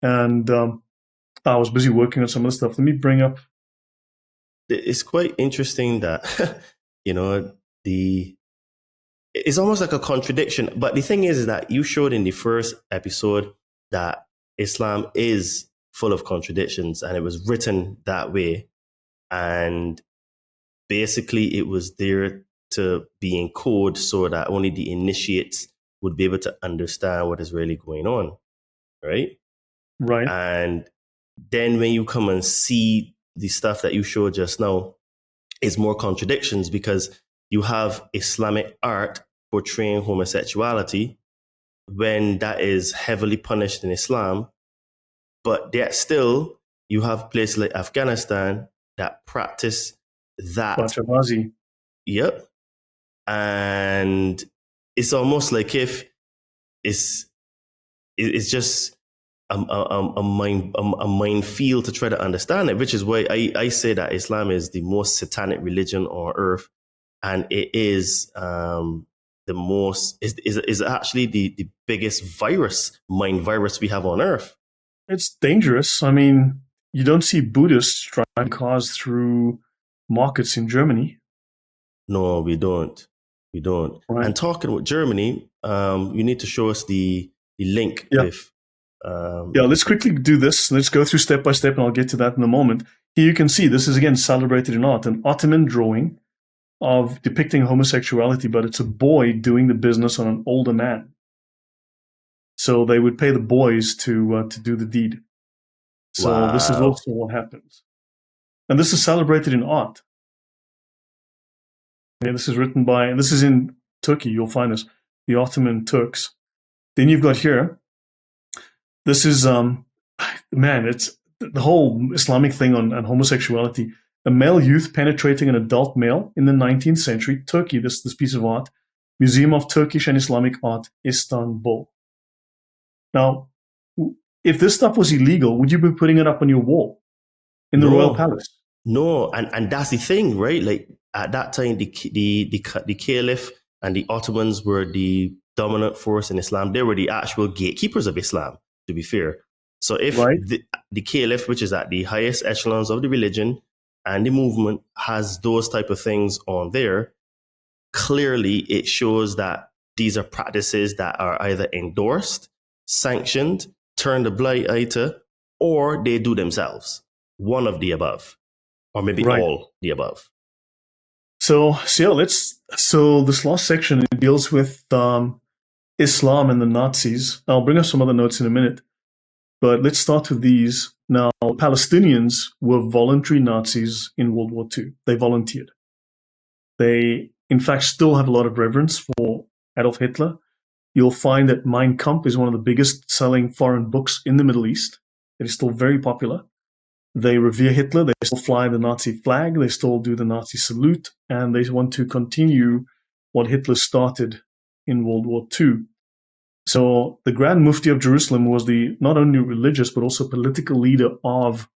And I was busy working on some of the stuff. Let me bring up. It's quite interesting that, it's almost like a contradiction. But the thing is that you showed in the first episode that Islam is full of contradictions and it was written that way. And basically it was there to be in code so that only the initiates would be able to understand what is really going on. Right? Right. And then when you come and see the stuff that you showed just now, it's more contradictions because you have Islamic art portraying homosexuality when that is heavily punished in Islam. But yet still, you have places like Afghanistan that practice that. Bachabazi. Yep. And it's almost like if it's just a minefield to try to understand it, which is why I say that Islam is the most satanic religion on earth, and it is the most is actually the biggest mind virus we have on earth. It's dangerous. I mean, you don't see Buddhists trying cars through markets in Germany. No, we don't. Right. And talking with Germany, you need to show us the link with. Let's quickly do this. Let's go through step by step, and I'll get to that in a moment. Here you can see this is again celebrated in art, an Ottoman drawing of depicting homosexuality, but it's a boy doing the business on an older man. So they would pay the boys to do the deed. So This is also what happens, and this is celebrated in art. Okay, this is written by, and this is in Turkey, you'll find this, the Ottoman Turks. Then you've got here, this is, man, it's the whole Islamic thing on homosexuality. A male youth penetrating an adult male in the 19th century, Turkey, this piece of art, Museum of Turkish and Islamic Art, Istanbul. Now, if this stuff was illegal, would you be putting it up on your wall in the royal palace? No, and that's the thing, right? Like at that time, the Caliph and the Ottomans were the dominant force in Islam. They were the actual gatekeepers of Islam, to be fair. So if the Caliph, which is at the highest echelons of the religion and the movement, has those type of things on there, clearly it shows that these are practices that are either endorsed, sanctioned, turned a blind eye to, or they do themselves. One of the above, or maybe all the above. So this last section deals with Islam and the Nazis. I'll bring up some other notes in a minute, but let's start with these. Now, Palestinians were voluntary Nazis in World War II. They volunteered. They, in fact, still have a lot of reverence for Adolf Hitler. You'll find that Mein Kampf is one of the biggest selling foreign books in the Middle East. It is still very popular. They revere Hitler. They still fly the Nazi flag. They still do the Nazi salute. And they want to continue what Hitler started in World War II. So the Grand Mufti of Jerusalem was the not only religious, but also political leader of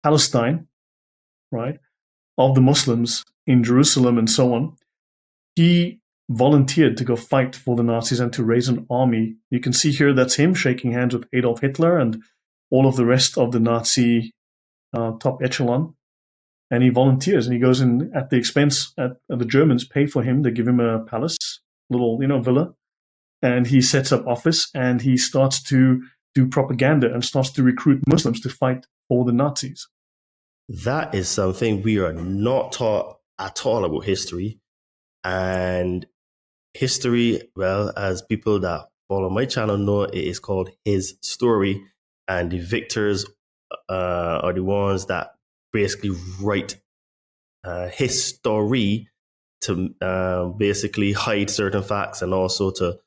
Palestine, right? Of the Muslims in Jerusalem and so on. He volunteered to go fight for the Nazis and to raise an army. You can see here that's him shaking hands with Adolf Hitler and all of the rest of the Nazi top echelon. And he volunteers and he goes in at the expense, the Germans pay for him. They give him a palace, little, villa. And he sets up office and he starts to do propaganda and starts to recruit Muslims to fight for the Nazis. That is something we are not taught at all about history. And history, well, as people that follow my channel know, it is called His Story. And the victors are the ones that basically write history to basically hide certain facts and also to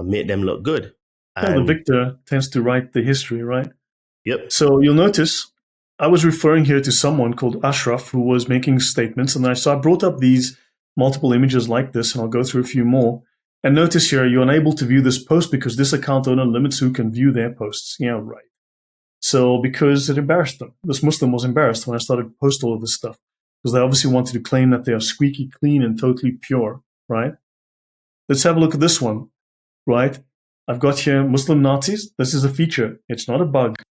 make them look good. And the victor tends to write the history, right? Yep. So you'll notice I was referring here to someone called Ashraf who was making statements. And so I brought up these multiple images like this, and I'll go through a few more. And notice here, you're unable to view this post because this account owner limits who can view their posts. Yeah, right. So because it embarrassed them. This Muslim was embarrassed when I started to post all of this stuff because they obviously wanted to claim that they are squeaky clean and totally pure, right? Let's have a look at this one, right? I've got here Muslim Nazis. This is a feature. It's not a bug,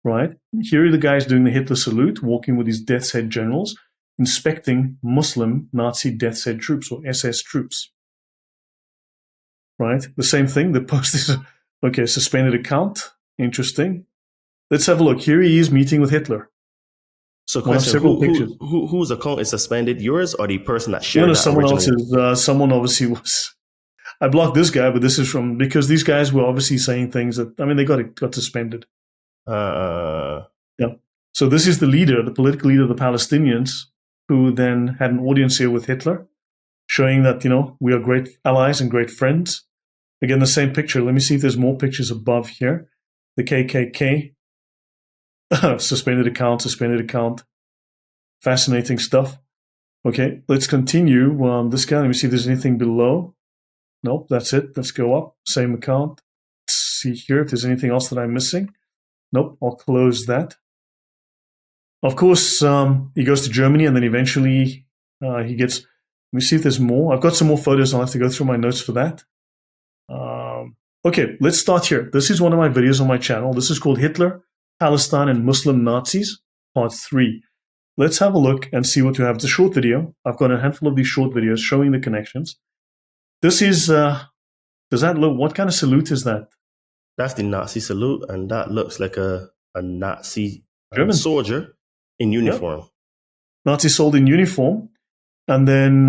right? Here are the guys doing the Hitler salute, walking with these death's head generals, inspecting Muslim Nazi death's head troops or SS troops, right? The same thing. The post is, okay, suspended account. Interesting. Let's have a look. Here he is meeting with Hitler. So question, whose account is suspended? Yours or the person that shared that someone originally? else's. Someone obviously was. I blocked this guy, but this is from, because these guys were obviously saying things that, they got suspended. Yeah. So this is the leader, the political leader of the Palestinians, who then had an audience here with Hitler, showing that, we are great allies and great friends. Again, the same picture. Let me see if there's more pictures above here. The KKK. Suspended account. Fascinating stuff. Okay, let's continue. This guy, let me see if there's anything below. Nope, that's it. Let's go up. Same account. Let's see here if there's anything else that I'm missing. Nope, I'll close that. Of course, he goes to Germany and then eventually he gets, let me see if there's more. I've got some more photos. I'll have to go through my notes for that. Okay, let's start here. This is one of my videos on my channel. This is called Hitler, Palestine, and Muslim Nazis, Part 3. Let's have a look and see what you have. It's a short video. I've got a handful of these short videos showing the connections. This is, does that look, what kind of salute is that? That's the Nazi salute, and that looks like a Nazi German soldier in uniform. Yep. Nazi soldier in uniform. And then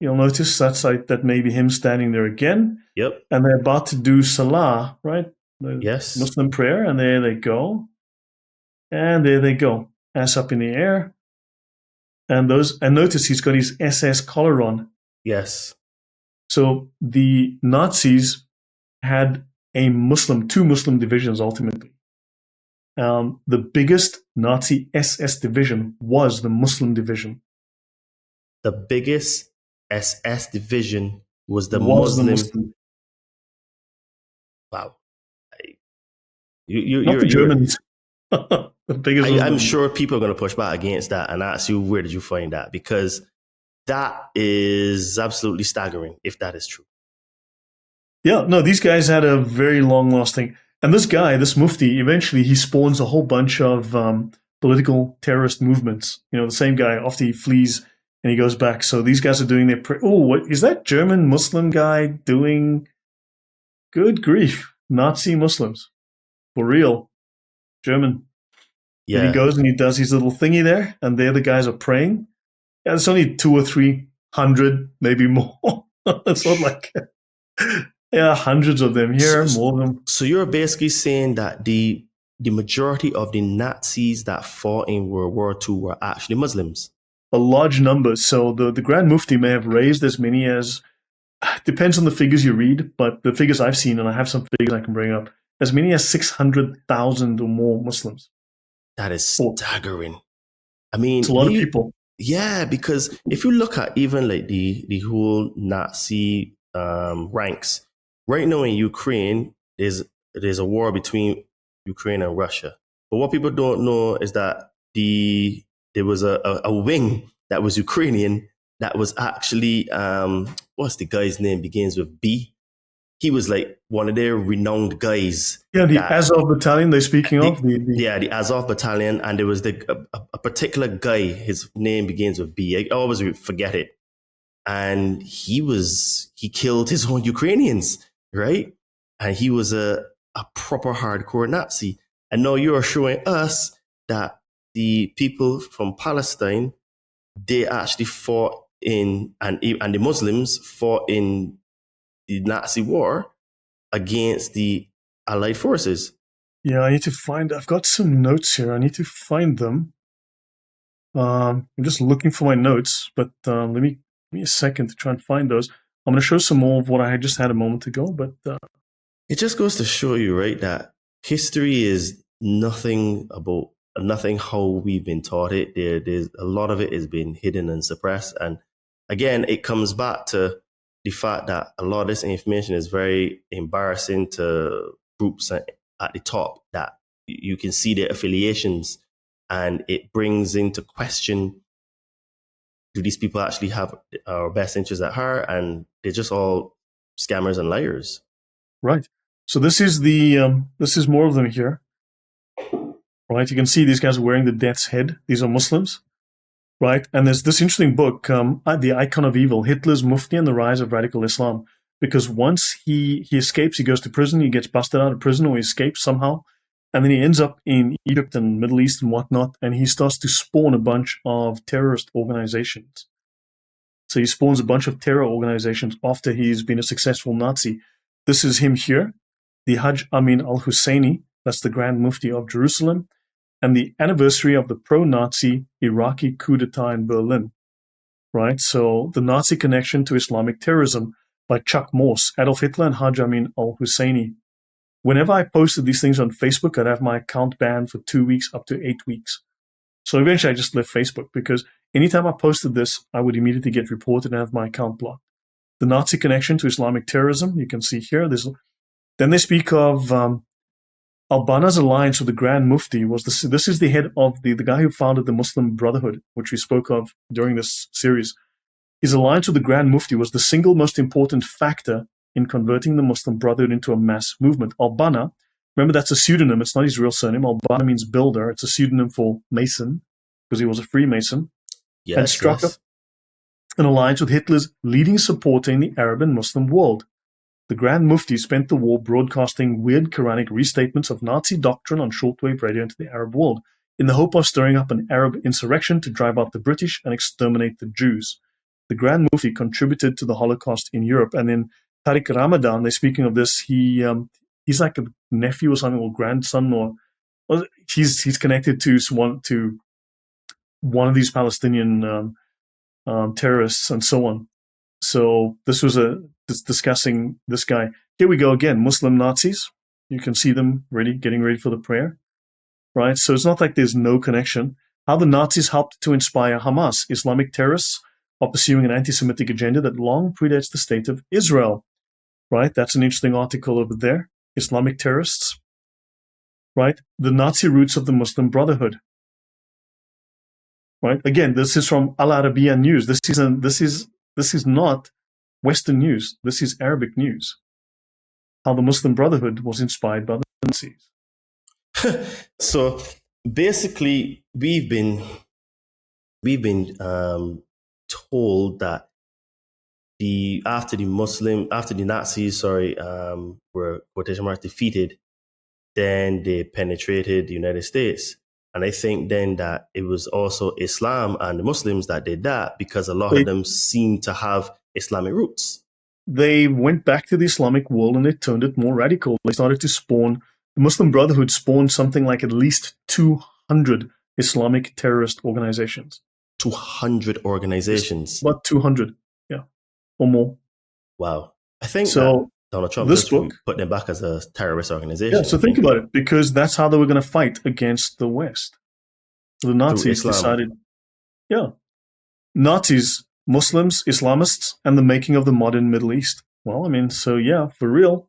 you'll notice that may be him standing there again. Yep. And they're about to do Salah, right? Yes. Muslim prayer, and there they go. And there they go. Ass up in the air. and notice he's got his SS collar on. Yes. So the Nazis had two Muslim divisions ultimately. The biggest Nazi SS division was the Muslim division. The biggest SS division was the Was Muslim. the Muslim. Wow. Not the Germans. The biggest I'm sure people are going to push back against that and ask you, where did you find that? Because that is absolutely staggering if that is true. Yeah, no, these guys had a very long-lasting. And this guy, this Mufti, eventually he spawns a whole bunch of political terrorist movements. You know, the same guy after he flees and he goes back. So these guys are doing their. What is that German Muslim guy doing? Good grief, Nazi Muslims, for real, German. Yeah. And he goes and he does his little thingy there, and there the guys are praying. Yeah, it's only 200 or 300, maybe more. It's not like. Yeah, hundreds of them here, more of them. So you're basically saying that the majority of the Nazis that fought in World War II were actually Muslims? A large number. So the Grand Mufti may have raised as many as, depends on the figures you read, but the figures I've seen, and I have some figures I can bring up, as many as 600,000 or more Muslims. That is staggering. I mean, it's a lot of people. Yeah, because if you look at even like the whole Nazi ranks, right now in Ukraine, there's a war between Ukraine and Russia. But what people don't know is that there was a wing that was Ukrainian that was actually, what's the guy's name, begins with B? He was like one of their renowned guys. Yeah, the Azov battalion they're speaking of. Yeah, the Azov battalion. And there was a particular guy, his name begins with B. I always forget it. And he killed his own Ukrainians, right? And he was a proper hardcore Nazi. And now you are showing us that the people from Palestine, they actually fought and the Muslims fought in the Nazi war against the Allied forces. Yeah, I've got some notes here. I need to find them. I'm just looking for my notes, but let me give me a second to try and find those. I'm going to show some more of what I just had a moment ago, but it just goes to show you, right, that history is nothing how we've been taught it. There's a lot of it has been hidden and suppressed. And again, it comes back to the fact that a lot of this information is very embarrassing to groups at the top, that you can see their affiliations, and it brings into question, do these people actually have our best interests at heart? And they're just all scammers and liars. Right. So this is this is more of them here. Right. You can see these guys are wearing the death's head. These are Muslims. Right. And there's this interesting book, The Icon of Evil, Hitler's Mufti and the Rise of Radical Islam. Because once he escapes, he goes to prison, he gets busted out of prison, or he escapes somehow. And then he ends up in Egypt and Middle East and whatnot. And he starts to spawn a bunch of terrorist organizations. So he spawns a bunch of terror organizations after he's been a successful Nazi. This is him here, the Hajj Amin al-Husseini, that's the Grand Mufti of Jerusalem, and the anniversary of the pro-Nazi Iraqi coup d'etat in Berlin, right? So the Nazi connection to Islamic terrorism by Chuck Morse, Adolf Hitler, and Hajj Amin al-Husseini. Whenever I posted these things on Facebook, I'd have my account banned for 2 weeks, up to 8 weeks. So eventually I just left Facebook, because anytime I posted this, I would immediately get reported and have my account blocked. The Nazi connection to Islamic terrorism, you can see here. Then they speak of Al-Banna's alliance with the Grand Mufti. This is the head of the guy who founded the Muslim Brotherhood, which we spoke of during this series. His alliance with the Grand Mufti was the single most important factor in converting the Muslim Brotherhood into a mass movement. Al-Banna, remember that's a pseudonym, it's not his real surname. Al-Banna means builder, it's a pseudonym for Mason, because he was a Freemason. Yes, and struck up an alliance with Hitler's leading supporter in the Arab and Muslim world. The Grand Mufti spent the war broadcasting weird Quranic restatements of Nazi doctrine on shortwave radio into the Arab world, in the hope of stirring up an Arab insurrection to drive out the British and exterminate the Jews. The Grand Mufti contributed to the Holocaust in Europe. And in Tariq Ramadan, they're speaking of this, he's like a nephew or something, or grandson, or he's connected to one of these Palestinian terrorists and so on. So this was discussing this guy. Here we go again, Muslim Nazis. You can see them getting ready for the prayer, right? So it's not like there's no connection. How the Nazis helped to inspire Hamas. Islamic terrorists are pursuing an anti-Semitic agenda that long predates the state of Israel, right? That's an interesting article over there. Islamic terrorists, right? The Nazi roots of the Muslim Brotherhood, right? Again, this is from Al Arabiya News. This is not Western news. This is Arabic news. How the Muslim Brotherhood was inspired by the Nazis. So basically, we've been told that after the Nazis, were quotation marks defeated, then they penetrated the United States. And I think then that it was also Islam and the Muslims that did that, because a lot of them seem to have Islamic roots. They went back to the Islamic world and they turned it more radical. They started to spawn, the Muslim Brotherhood spawned something like at least 200 Islamic terrorist organizations. 200 organizations? About 200, yeah, or more. Wow. I think so. Donald Trump just put them back as a terrorist organization. Yeah, so think about it, because that's how they were going to fight against the West. The Nazis decided, Nazis, Muslims, Islamists, and the making of the modern Middle East. Well, I mean, so yeah, for real.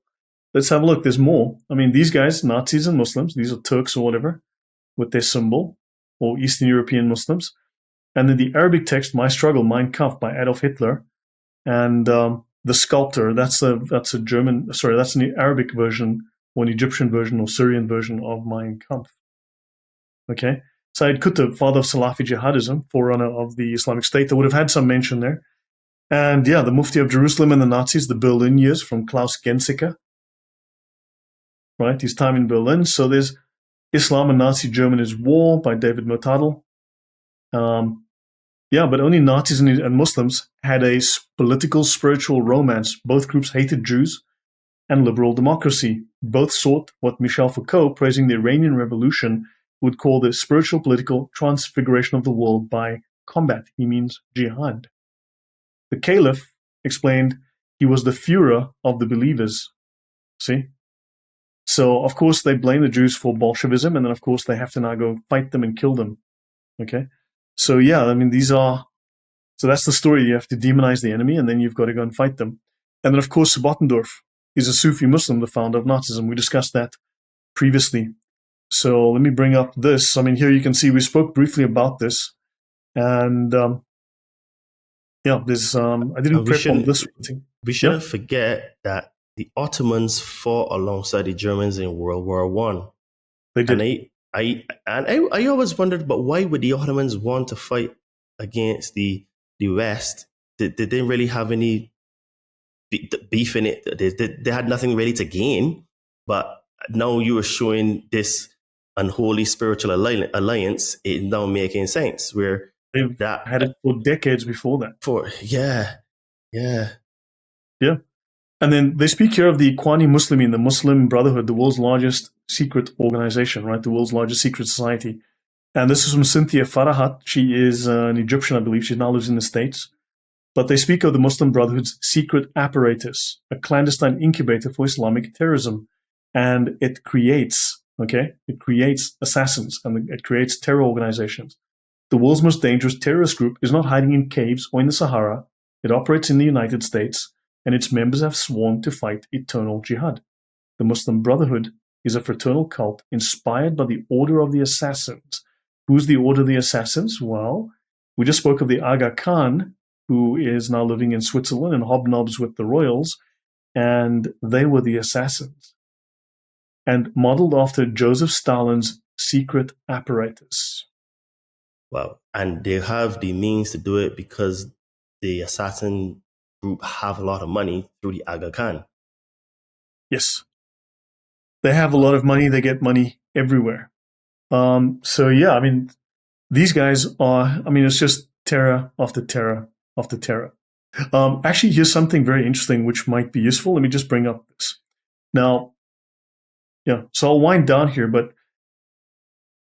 Let's have a look. There's more. I mean, these guys, Nazis and Muslims, these are Turks or whatever, with their symbol, or Eastern European Muslims. And then the Arabic text, My Struggle, Mein Kampf by Adolf Hitler. And The Sculptor, that's an Arabic version, or an Egyptian version, or Syrian version of Mein Kampf. Okay? Sayyid Qutb, father of Salafi jihadism, forerunner of the Islamic State, that would have had some mention there. And yeah, the Mufti of Jerusalem and the Nazis, the Berlin years, from Klaus Gensiker. Right, his time in Berlin. So there's Islam and Nazi German is War by David Murtadel. But only Nazis and Muslims had a political, spiritual romance. Both groups hated Jews and liberal democracy. Both sought what Michel Foucault, praising the Iranian Revolution, would call the spiritual political transfiguration of the world by combat. He means jihad. The Kaliff explained he was the Führer of the believers. See? So, of course, they blame the Jews for Bolshevism, and then, of course, they have to now go fight them and kill them. Okay? So, yeah, I mean, so that's the story. You have to demonize the enemy, and then you've got to go and fight them. And then, of course, Subottendorf is a Sufi Muslim, the founder of Nazism. We discussed that previously. So let me bring up this. I mean, here you can see we spoke briefly about this. And, there's, I didn't prep on this thing. We shouldn't forget that the Ottomans fought alongside the Germans in World War I. They did. And I always wondered, but why would the Ottomans want to fight against the West? They didn't really have any beef in it. They had nothing really to gain. But now you are showing this unholy spiritual alliance, it now making sense. Where they've had it for decades before that. Yeah. And then they speak here of the Ikhwani Muslimin, the Muslim Brotherhood, the world's largest secret organization, right? The world's largest secret society. And this is from Cynthia Farahat. She is an Egyptian, I believe. She now lives in the States. But they speak of the Muslim Brotherhood's secret apparatus, a clandestine incubator for Islamic terrorism. And it creates assassins, and it creates terror organizations. The world's most dangerous terrorist group is not hiding in caves or in the Sahara. It operates in the United States, and its members have sworn to fight eternal jihad. The Muslim Brotherhood is a fraternal cult inspired by the Order of the Assassins. Who's the Order of the Assassins? Well, we just spoke of the Aga Khan, who is now living in Switzerland and hobnobs with the royals, and they were the assassins. And modeled after Joseph Stalin's secret apparatus. Wow. And they have the means to do it because the assassin group have a lot of money through the Aga Khan. Yes. They have a lot of money. They get money everywhere. I mean, these guys are, it's just terror after terror after terror. Actually, here's something very interesting which might be useful. Let me just bring up this. Now, so I'll wind down here, but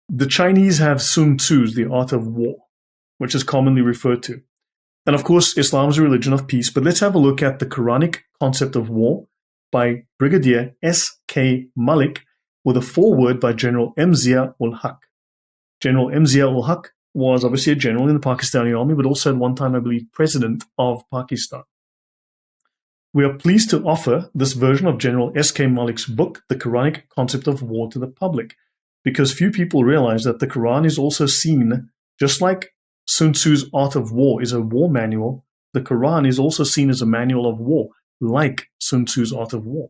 the Chinese have Sun Tzu's The Art of War. which is commonly referred to. And of course, Islam is a religion of peace, but let's have a look at the Quranic concept of war by Brigadier S.K. Malik with a foreword by General M. Zia-ul-Haq. General M. Zia-ul-Haq was obviously a general in the Pakistani army, but also at one time, I believe, president of Pakistan. We are pleased to offer this version of General S.K. Malik's book, The Quranic Concept of War, to the public, because few people realize that the Quran is also seen, just like Sun Tzu's Art of War is a war manual, the Quran is also seen as a manual of war, like Sun Tzu's Art of War.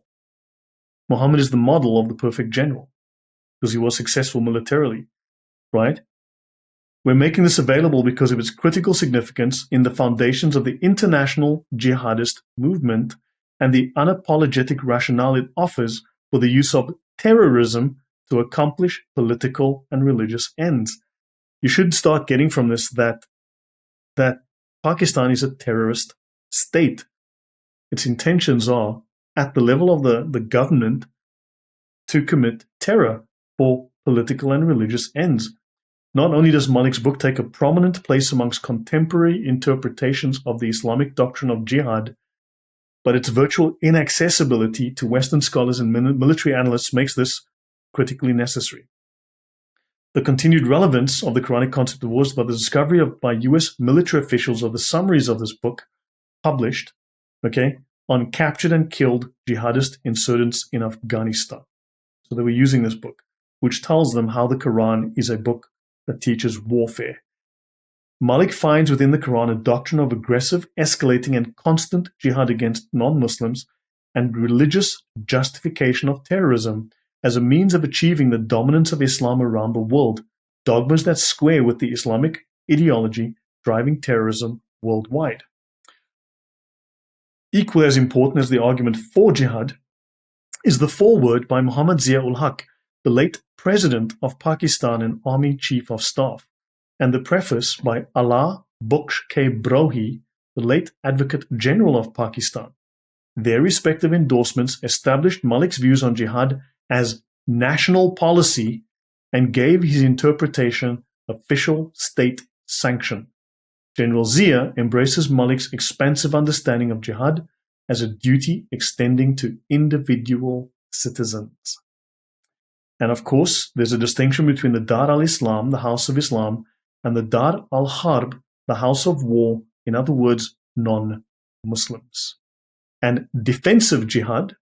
Muhammad is the model of the perfect general, because he was successful militarily, right? We're making this available because of its critical significance in the foundations of the international jihadist movement and the unapologetic rationale it offers for the use of terrorism to accomplish political and religious ends. You should start getting from this that Pakistan is a terrorist state. Its intentions are, at the level of the government, to commit terror for political and religious ends. Not only does Malik's book take a prominent place amongst contemporary interpretations of the Islamic doctrine of jihad, but its virtual inaccessibility to Western scholars and military analysts makes this critically necessary. The continued relevance of the Quranic concept of war is by the discovery by U.S. military officials of the summaries of this book published, on captured and killed jihadist insurgents in Afghanistan. So they were using this book, which tells them how the Quran is a book that teaches warfare. Malik finds within the Quran a doctrine of aggressive, escalating, and constant jihad against non-Muslims and religious justification of terrorism as a means of achieving the dominance of Islam around the world, dogmas that square with the Islamic ideology driving terrorism worldwide. Equally as important as the argument for jihad is the foreword by Muhammad Zia-ul-Haq, the late President of Pakistan and Army Chief of Staff, and the preface by Ala Buksh K. Brohi, the late Advocate General of Pakistan. Their respective endorsements established Malik's views on jihad as national policy and gave his interpretation official state sanction. General Zia embraces Malik's expansive understanding of jihad as a duty extending to individual citizens. And of course, there's a distinction between the Dar al-Islam, the House of Islam, and the Dar al-Harb, the House of War, in other words, non-Muslims. And defensive jihad,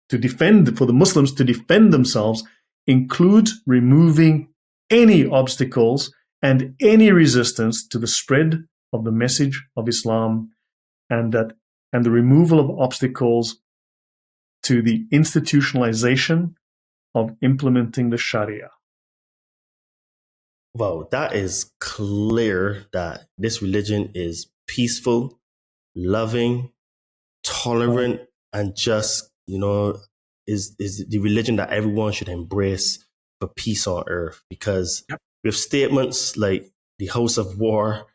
for the Muslims to defend themselves, includes removing any obstacles and any resistance to the spread of the message of Islam, and the removal of obstacles to the institutionalization of implementing the Sharia. Wow, that is clear that this religion is peaceful, loving, tolerant, and just, is the religion that everyone should embrace for peace on earth. Because with statements like the House of War,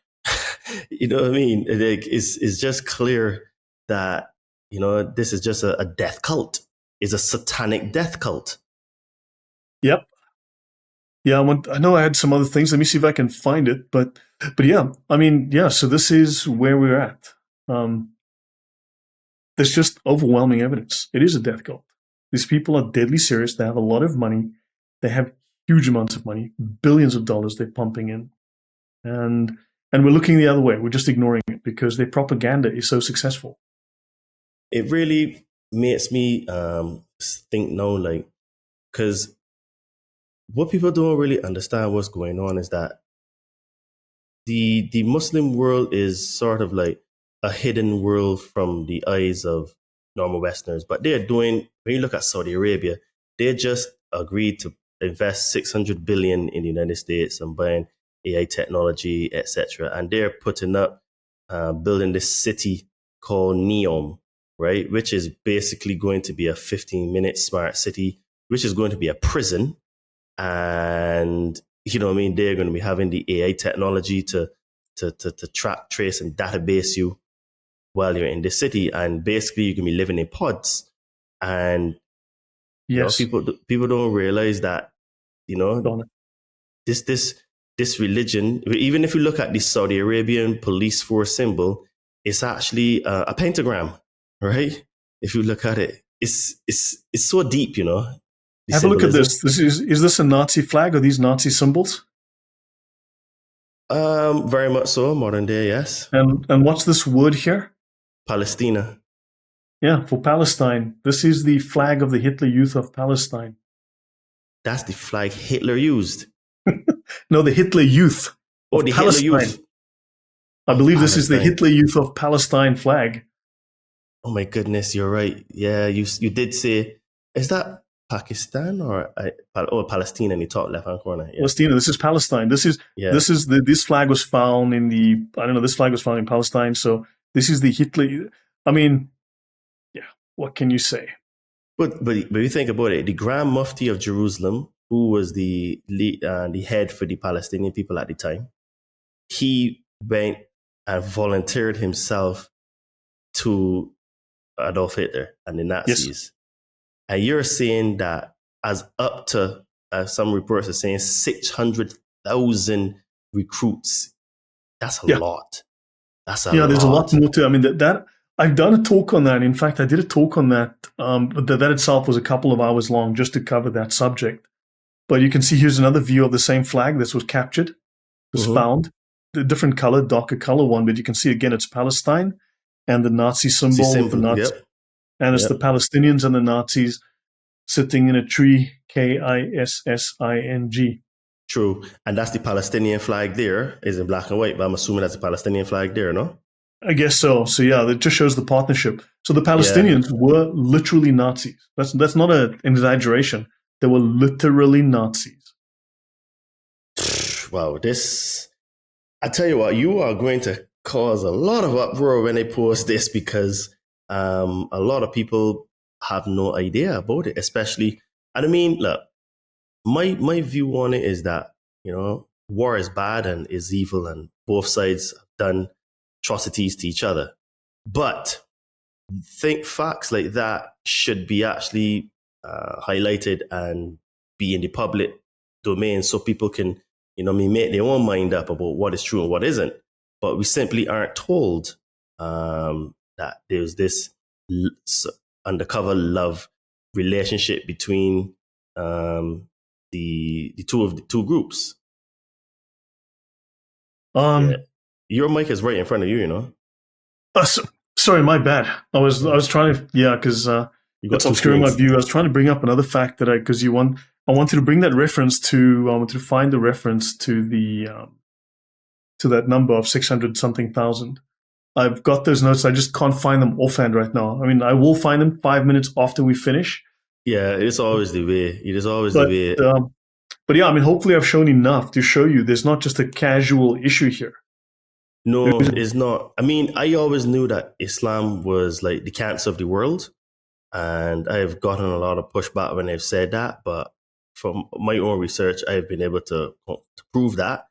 you know what I mean? It's just clear that, this is just a death cult. It's a satanic death cult. Yep. Yeah, I know I had some other things. Let me see if I can find it. But yeah, so this is where we're at. There's just overwhelming evidence. It is a death cult. These people are deadly serious. They have a lot of money. They have huge amounts of money, billions of dollars they're pumping in. And we're looking the other way. We're just ignoring it because their propaganda is so successful. It really makes me think now, because what people don't really understand what's going on is that the Muslim world is sort of like a hidden world from the eyes of normal Westerners. But they're doing, when you look at Saudi Arabia, they just agreed to invest $600 billion in the United States and buying AI technology, etc. And they're putting up, building this city called Neom, right? Which is basically going to be a 15-minute smart city, which is going to be a prison. And, they're going to be having the AI technology to track, trace, and database you while you're in the city. And basically you can be living in pods. And yes, people don't realize that, this this religion, even if you look at the Saudi Arabian police force symbol, it's actually a pentagram, right? If you look at it, it's so deep, you know. Have a look at this. Is this a Nazi flag? Are these Nazi symbols? Very much so, modern day, yes. And what's this word here? Palestina. Yeah, for Palestine. This is the flag of the Hitler Youth of Palestine. That's the flag Hitler used. No, the Hitler Youth. Oh, the Palestine. Hitler Youth. I believe this is the Hitler Youth of Palestine flag. Oh my goodness, you're right. Yeah, you did say, is that Pakistan or Palestine in the top left hand corner? Yeah. Palestina. This is Palestine. This flag was found in this flag was found in Palestine. So this is the Hitler. I mean, yeah. What can you say? But you think about it, the Grand Mufti of Jerusalem, who was the head for the Palestinian people at the time, he went and volunteered himself to Adolf Hitler and the Nazis. Yes. And you're saying that as up to, some reports are saying 600,000 recruits. That's a lot. That's a lot. There's a lot more to it. I mean, that I've done a talk on that. In fact, I did a talk on that. But that itself was a couple of hours long just to cover that subject. But you can see here's another view of the same flag. This was captured, was found. The different color, darker color one, but you can see again it's Palestine and the Nazi symbol. And it's the Palestinians and the Nazis sitting in a tree, Kissing. True. And that's the Palestinian flag there, is in black and white, but I'm assuming that's the Palestinian flag there, no? I guess so. So yeah, it just shows the partnership. So the Palestinians were literally Nazis. That's not an exaggeration. They were literally Nazis. Wow, I tell you what, you are going to cause a lot of uproar when they post this because a lot of people have no idea about it, especially, and I mean, look, my view on it is that, you know, war is bad and is evil and both sides have done atrocities to each other. But think facts like that should be actually highlighted and be in the public domain so people can, you know, make their own mind up about what is true and what isn't. But we simply aren't told that there's this undercover love relationship between the two groups. Your mic is right in front of you, you know. Sorry, my bad. I was trying to because it's obscuring my view. I was trying to bring up another fact that I wanted to bring that reference to. I wanted to find the reference to the to that number of 600 something thousand. I've got those notes. I just can't find them offhand right now. I mean, I will find them 5 minutes after we finish. Yeah, it's always the way. It is always the way. But yeah, I mean, hopefully I've shown enough to show you there's not just a casual issue here. No, it's not. I mean, I always knew that Islam was like the cancer of the world. And I've gotten a lot of pushback when they've said that. But from my own research, I've been able to prove that.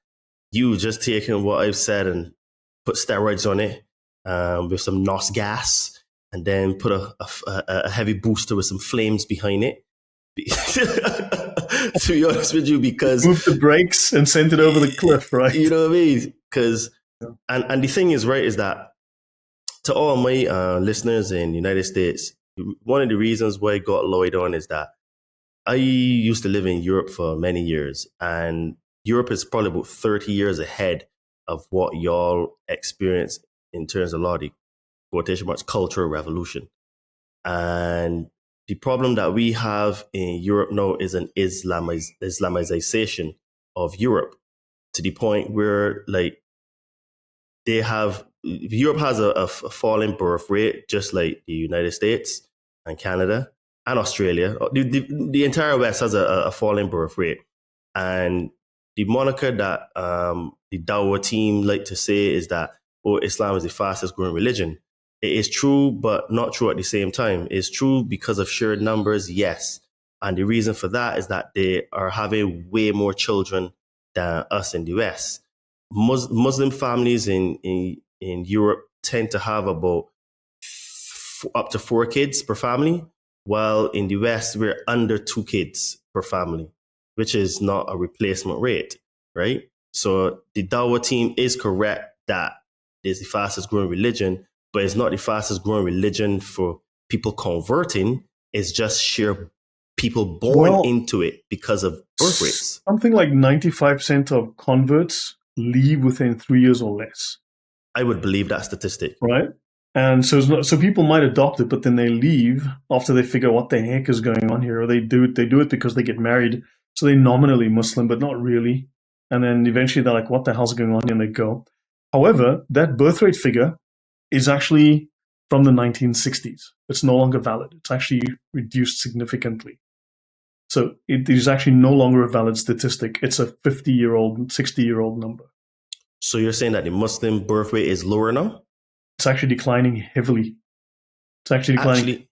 You've just taken what I've said and put steroids on it with some NOS gas and then put a heavy booster with some flames behind it. To be honest with you, because... Move the brakes and send it over the cliff, right? You know what I mean? Because... And the thing is, right, is that to all my listeners in the United States, one of the reasons why I got Lloyd on is that I used to live in Europe for many years, and Europe is probably about 30 years ahead of what y'all experience in terms of a lot of the quotation marks cultural revolution. And the problem that we have in Europe now is an Islamization of Europe to the point where, like, Europe has a falling birth rate, just like the United States and Canada and Australia. The entire West has a falling birth rate. And the moniker that the Dawah team like to say is that, Islam is the fastest growing religion. It is true, but not true at the same time. It's true because of sheer numbers, yes. And the reason for that is that they are having way more children than us in the West. Muslim families in Europe tend to have about up to 4 kids per family, while in the West, we're under 2 kids per family, which is not a replacement rate, right? So the Dawa team is correct that it's the fastest growing religion, but it's not the fastest growing religion for people converting. It's just sheer people born into it because of birth rates. Something like 95% of converts leave within 3 years or less. I would believe that statistic. Right? And so, so people might adopt it, but then they leave after they figure out what the heck is going on here, or they do it because they get married, so they're nominally Muslim, but not really. And then eventually they're like, what the hell's going on here? And they go. However, that birth rate figure is actually from the 1960s. It's no longer valid. It's actually reduced significantly. So it is actually no longer a valid statistic. It's a 50-year-old, 60-year-old number. So you're saying that the Muslim birth rate is lower now? It's actually declining heavily. It's actually declining.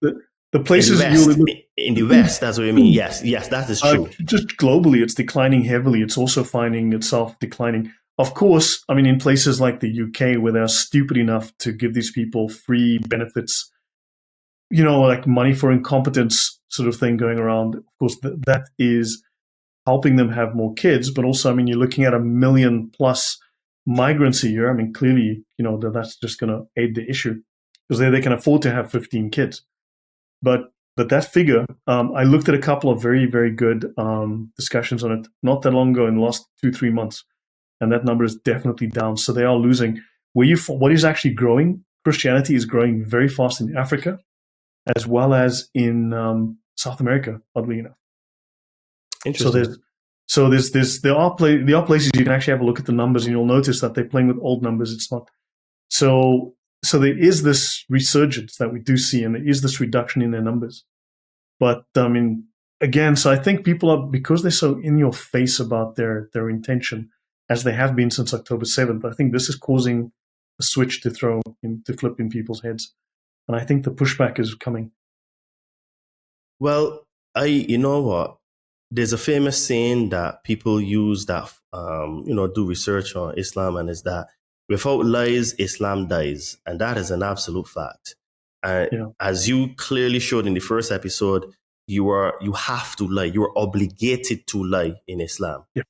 The places in the West, that's what you mean. Yes, that is true. Just globally, it's declining heavily. It's also finding itself declining. Of course, I mean, in places like the UK, where they're stupid enough to give these people free benefits, like money for incompetence sort of thing going around. Of course, that is helping them have more kids. But also, I mean, you're looking at 1 million plus migrants a year. I mean, clearly, that's just going to aid the issue because they can afford to have 15 kids. But that figure, I looked at a couple of very, very good discussions on it not that long ago in the last 2-3 months. And that number is definitely down. So they are losing. What is actually growing? Christianity is growing very fast in Africa, as well as in South America, oddly enough. Interesting. There are places you can actually have a look at the numbers, and you'll notice that they're playing with old numbers. It's not so there is this resurgence that we do see, and there is this reduction in their numbers. But I mean, again, so I think people are, because they're so in your face about their intention, as they have been since October 7th. I think this is causing a switch to flip in people's heads, and I think the pushback is coming. Well, you know what? There's a famous saying that people use that, do research on Islam, and is that without lies, Islam dies. And that is an absolute fact. And as you clearly showed in the first episode, you have to lie. You are obligated to lie in Islam. Yeah.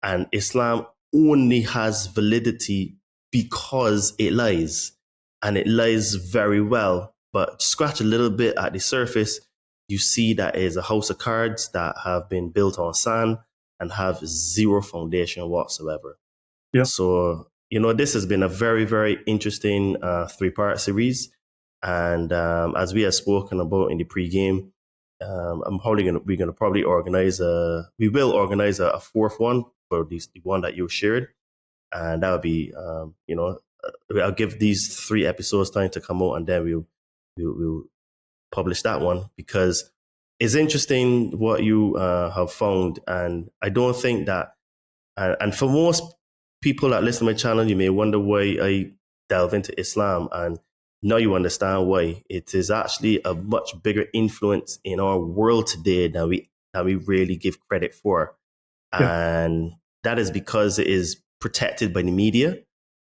And Islam only has validity because it lies. And it lies very well. But scratch a little bit at the surface, you see that it is a house of cards that have been built on sand and have zero foundation whatsoever. Yeah. So, this has been a very, very interesting 3-part series. And as we have spoken about in the pregame, we're going to probably organize we will organize a 4th one for the one that you shared. And that would be, I'll give these 3 episodes time to come out, and then we'll publish that one, because it's interesting what you have found. And I don't think that, and for most people that listen to my channel, you may wonder why I delve into Islam, and now you understand why. It is actually a much bigger influence in our world today than we really give credit for. Yeah. And that is because it is protected by the media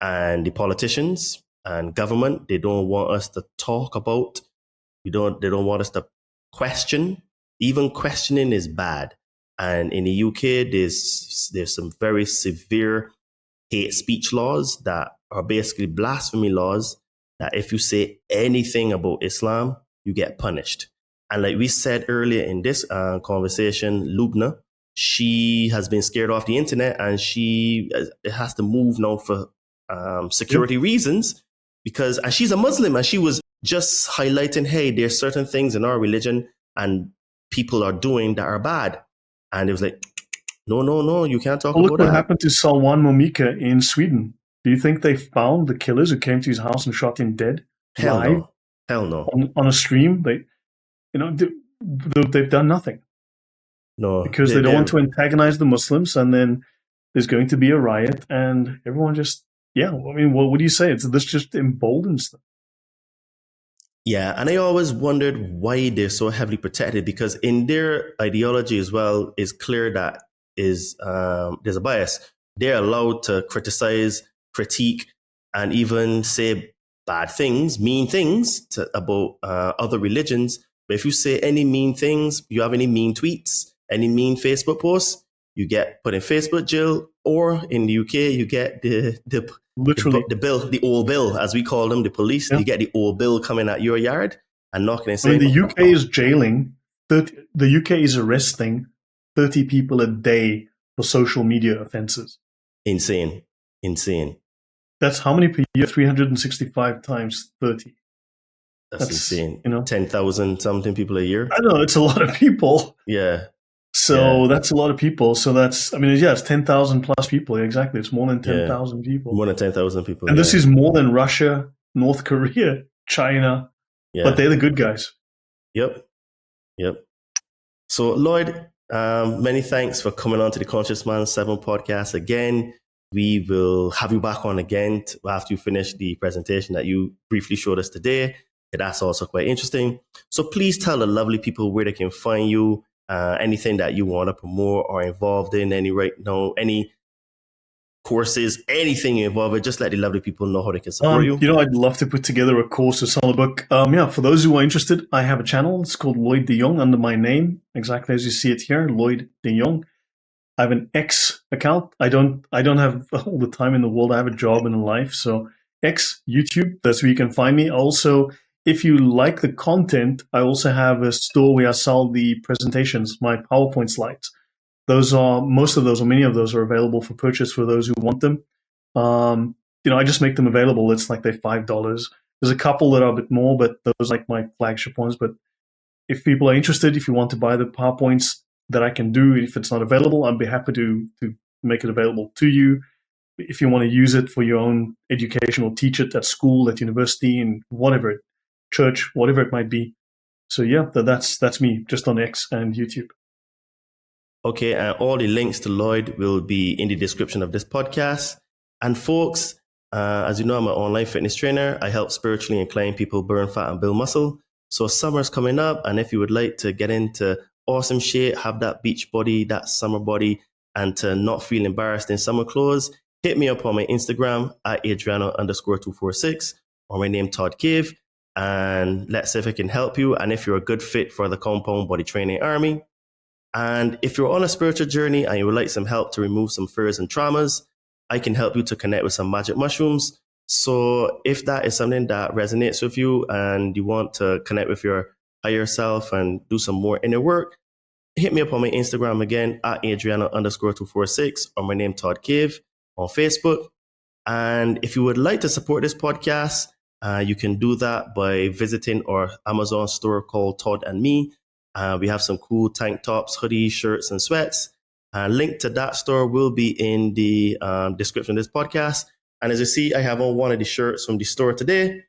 and the politicians and government. They don't want us to talk about. They don't want us to question. Even questioning is bad. And in the UK, there's some very severe hate speech laws that are basically blasphemy laws, that if you say anything about Islam, you get punished. And like we said earlier in this conversation, Lubna, she has been scared off the internet, and she has to move now for security reasons, and she's a Muslim, and she was just highlighting, hey, there's certain things in our religion and people are doing that are bad. And it was like, no, you can't talk about that. Look what happened to Salwan Momika in Sweden. Do you think they found the killers who came to his house and shot him dead? Hell live? No. Hell no. On a stream? They've done nothing. No. Because they don't want to antagonize the Muslims, and then there's going to be a riot, and everyone just, what do you say? This just emboldens them. Yeah, and I always wondered why they're so heavily protected, because in their ideology as well, it's clear that there's a bias. They're allowed to criticize, critique, and even say bad things, mean things about other religions. But if you say any mean things, you have any mean tweets, any mean Facebook posts, you get put in Facebook jail, or in the UK, you get Literally. the old bill, as we call them, the police. Yeah. You get the old bill coming at your yard and knocking and I mean, saying, the UK is jailing 30, the UK is arresting 30 people a day for social media offenses. insane. That's how many per year? 365 times 30. That's insane. You know, 10,000 something people a year. I know it's a lot of people. Yeah. So that's a lot of people. So that's, I mean, yeah, it's 10,000 plus people. Exactly. It's more than 10,000 people. More than 10,000 people. And this is more than Russia, North Korea, China. Yeah. But they're the good guys. Yep. So, Lloyd, many thanks for coming on to the Conscious Man 7 podcast again. We will have you back on again after you finish the presentation that you briefly showed us today. That's also quite interesting. So please tell the lovely people where they can find you, anything that you want to promote or involved in, any courses, anything you're involved with. Just let the lovely people know how they can support you. You know, I'd love to put together a course or sell a book. For those who are interested, I have a channel. It's called Lloyd De Jongh, under my name, exactly as you see it here, Lloyd De Jongh. I have an X account. I don't have all the time in the world. I have a job and a life. So X, YouTube, that's where you can find me. Also, if you like the content, I also have a store where I sell the presentations, my PowerPoint slides. Many of those are available for purchase for those who want them. I just make them available. It's like they're $5. There's a couple that are a bit more, but those are like my flagship ones. But if people are interested, if you want to buy the PowerPoints that I can do, if it's not available, I'd be happy to make it available to you. If you want to use it for your own education or teach it at school, at university, and whatever, church, whatever it might be. So yeah, that's me, just on X and YouTube. Okay, and all the links to Lloyd will be in the description of this podcast. And folks, as you know, I'm an online fitness trainer. I help spiritually inclined people burn fat and build muscle. So summer's coming up, and if you would like to get into awesome shape, have that beach body, that summer body, and to not feel embarrassed in summer clothes, hit me up on my Instagram at Adriano_246 or my name Todd Cave, and let's see if I can help you. And if you're a good fit for the Compound Body Training Army. And if you're on a spiritual journey and you would like some help to remove some fears and traumas, I can help you to connect with some magic mushrooms. So if that is something that resonates with you and you want to connect with your higher self and do some more inner work, hit me up on my Instagram again at Adriano_246 or my name Todd Cave on Facebook. And if you would like to support this podcast, you can do that by visiting our Amazon store called Todd and Me. We have some cool tank tops, hoodies, shirts, and sweats. Link to that store will be in the description of this podcast. And as you see, I have on one of the shirts from the store today.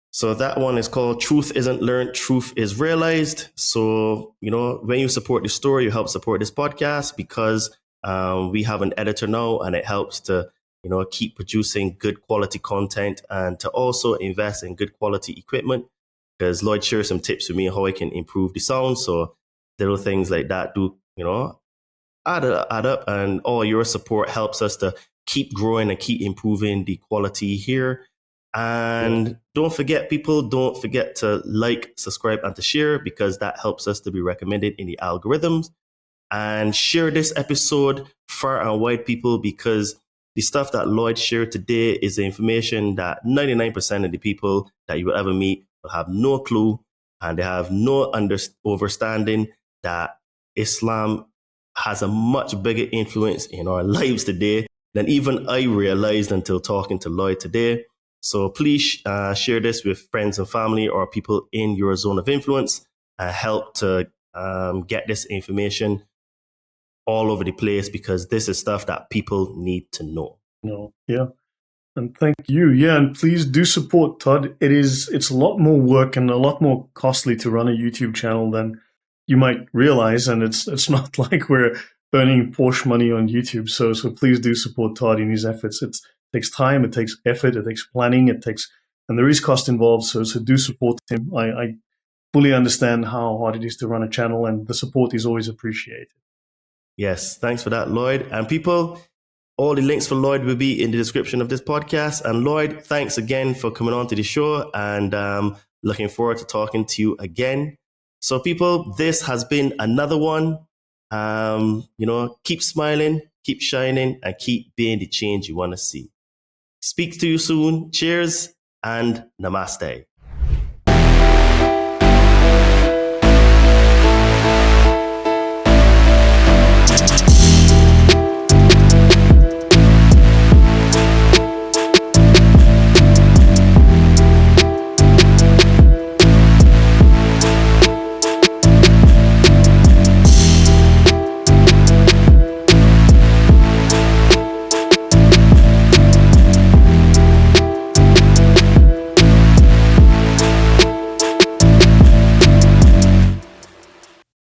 So that one is called Truth Isn't Learned, Truth is Realized. So, when you support the store, you help support this podcast because we have an editor now, and it helps to keep producing good quality content and to also invest in good quality equipment, because Lloyd shares some tips with me on how I can improve the sound. So little things like that do, add up, and all your support helps us to keep growing and keep improving the quality here. And don't forget to like, subscribe, and to share, because that helps us to be recommended in the algorithms. And share this episode far and wide, people, because the stuff that Lloyd shared today is the information that 99% of the people that you will ever meet will have no clue, and they have no understanding that Islam has a much bigger influence in our lives today than even I realized until talking to Lloyd today. So please share this with friends and family or people in your zone of influence, and help to get this information all over the place, because this is stuff that people need to know. Yeah. And thank you. Yeah, and please do support Todd. It's a lot more work and a lot more costly to run a YouTube channel than you might realize, and it's not like we're earning Porsche money on YouTube. So please do support Todd in his efforts. It takes time, it takes effort, it takes planning, and there is cost involved. So do support him. I fully understand how hard it is to run a channel, and the support is always appreciated. Yes, thanks for that, Lloyd. And people, all the links for Lloyd will be in the description of this podcast. And Lloyd, thanks again for coming on to the show, and looking forward to talking to you again. So people, this has been another one. Keep smiling, keep shining, and keep being the change you want to see. Speak to you soon. Cheers and namaste.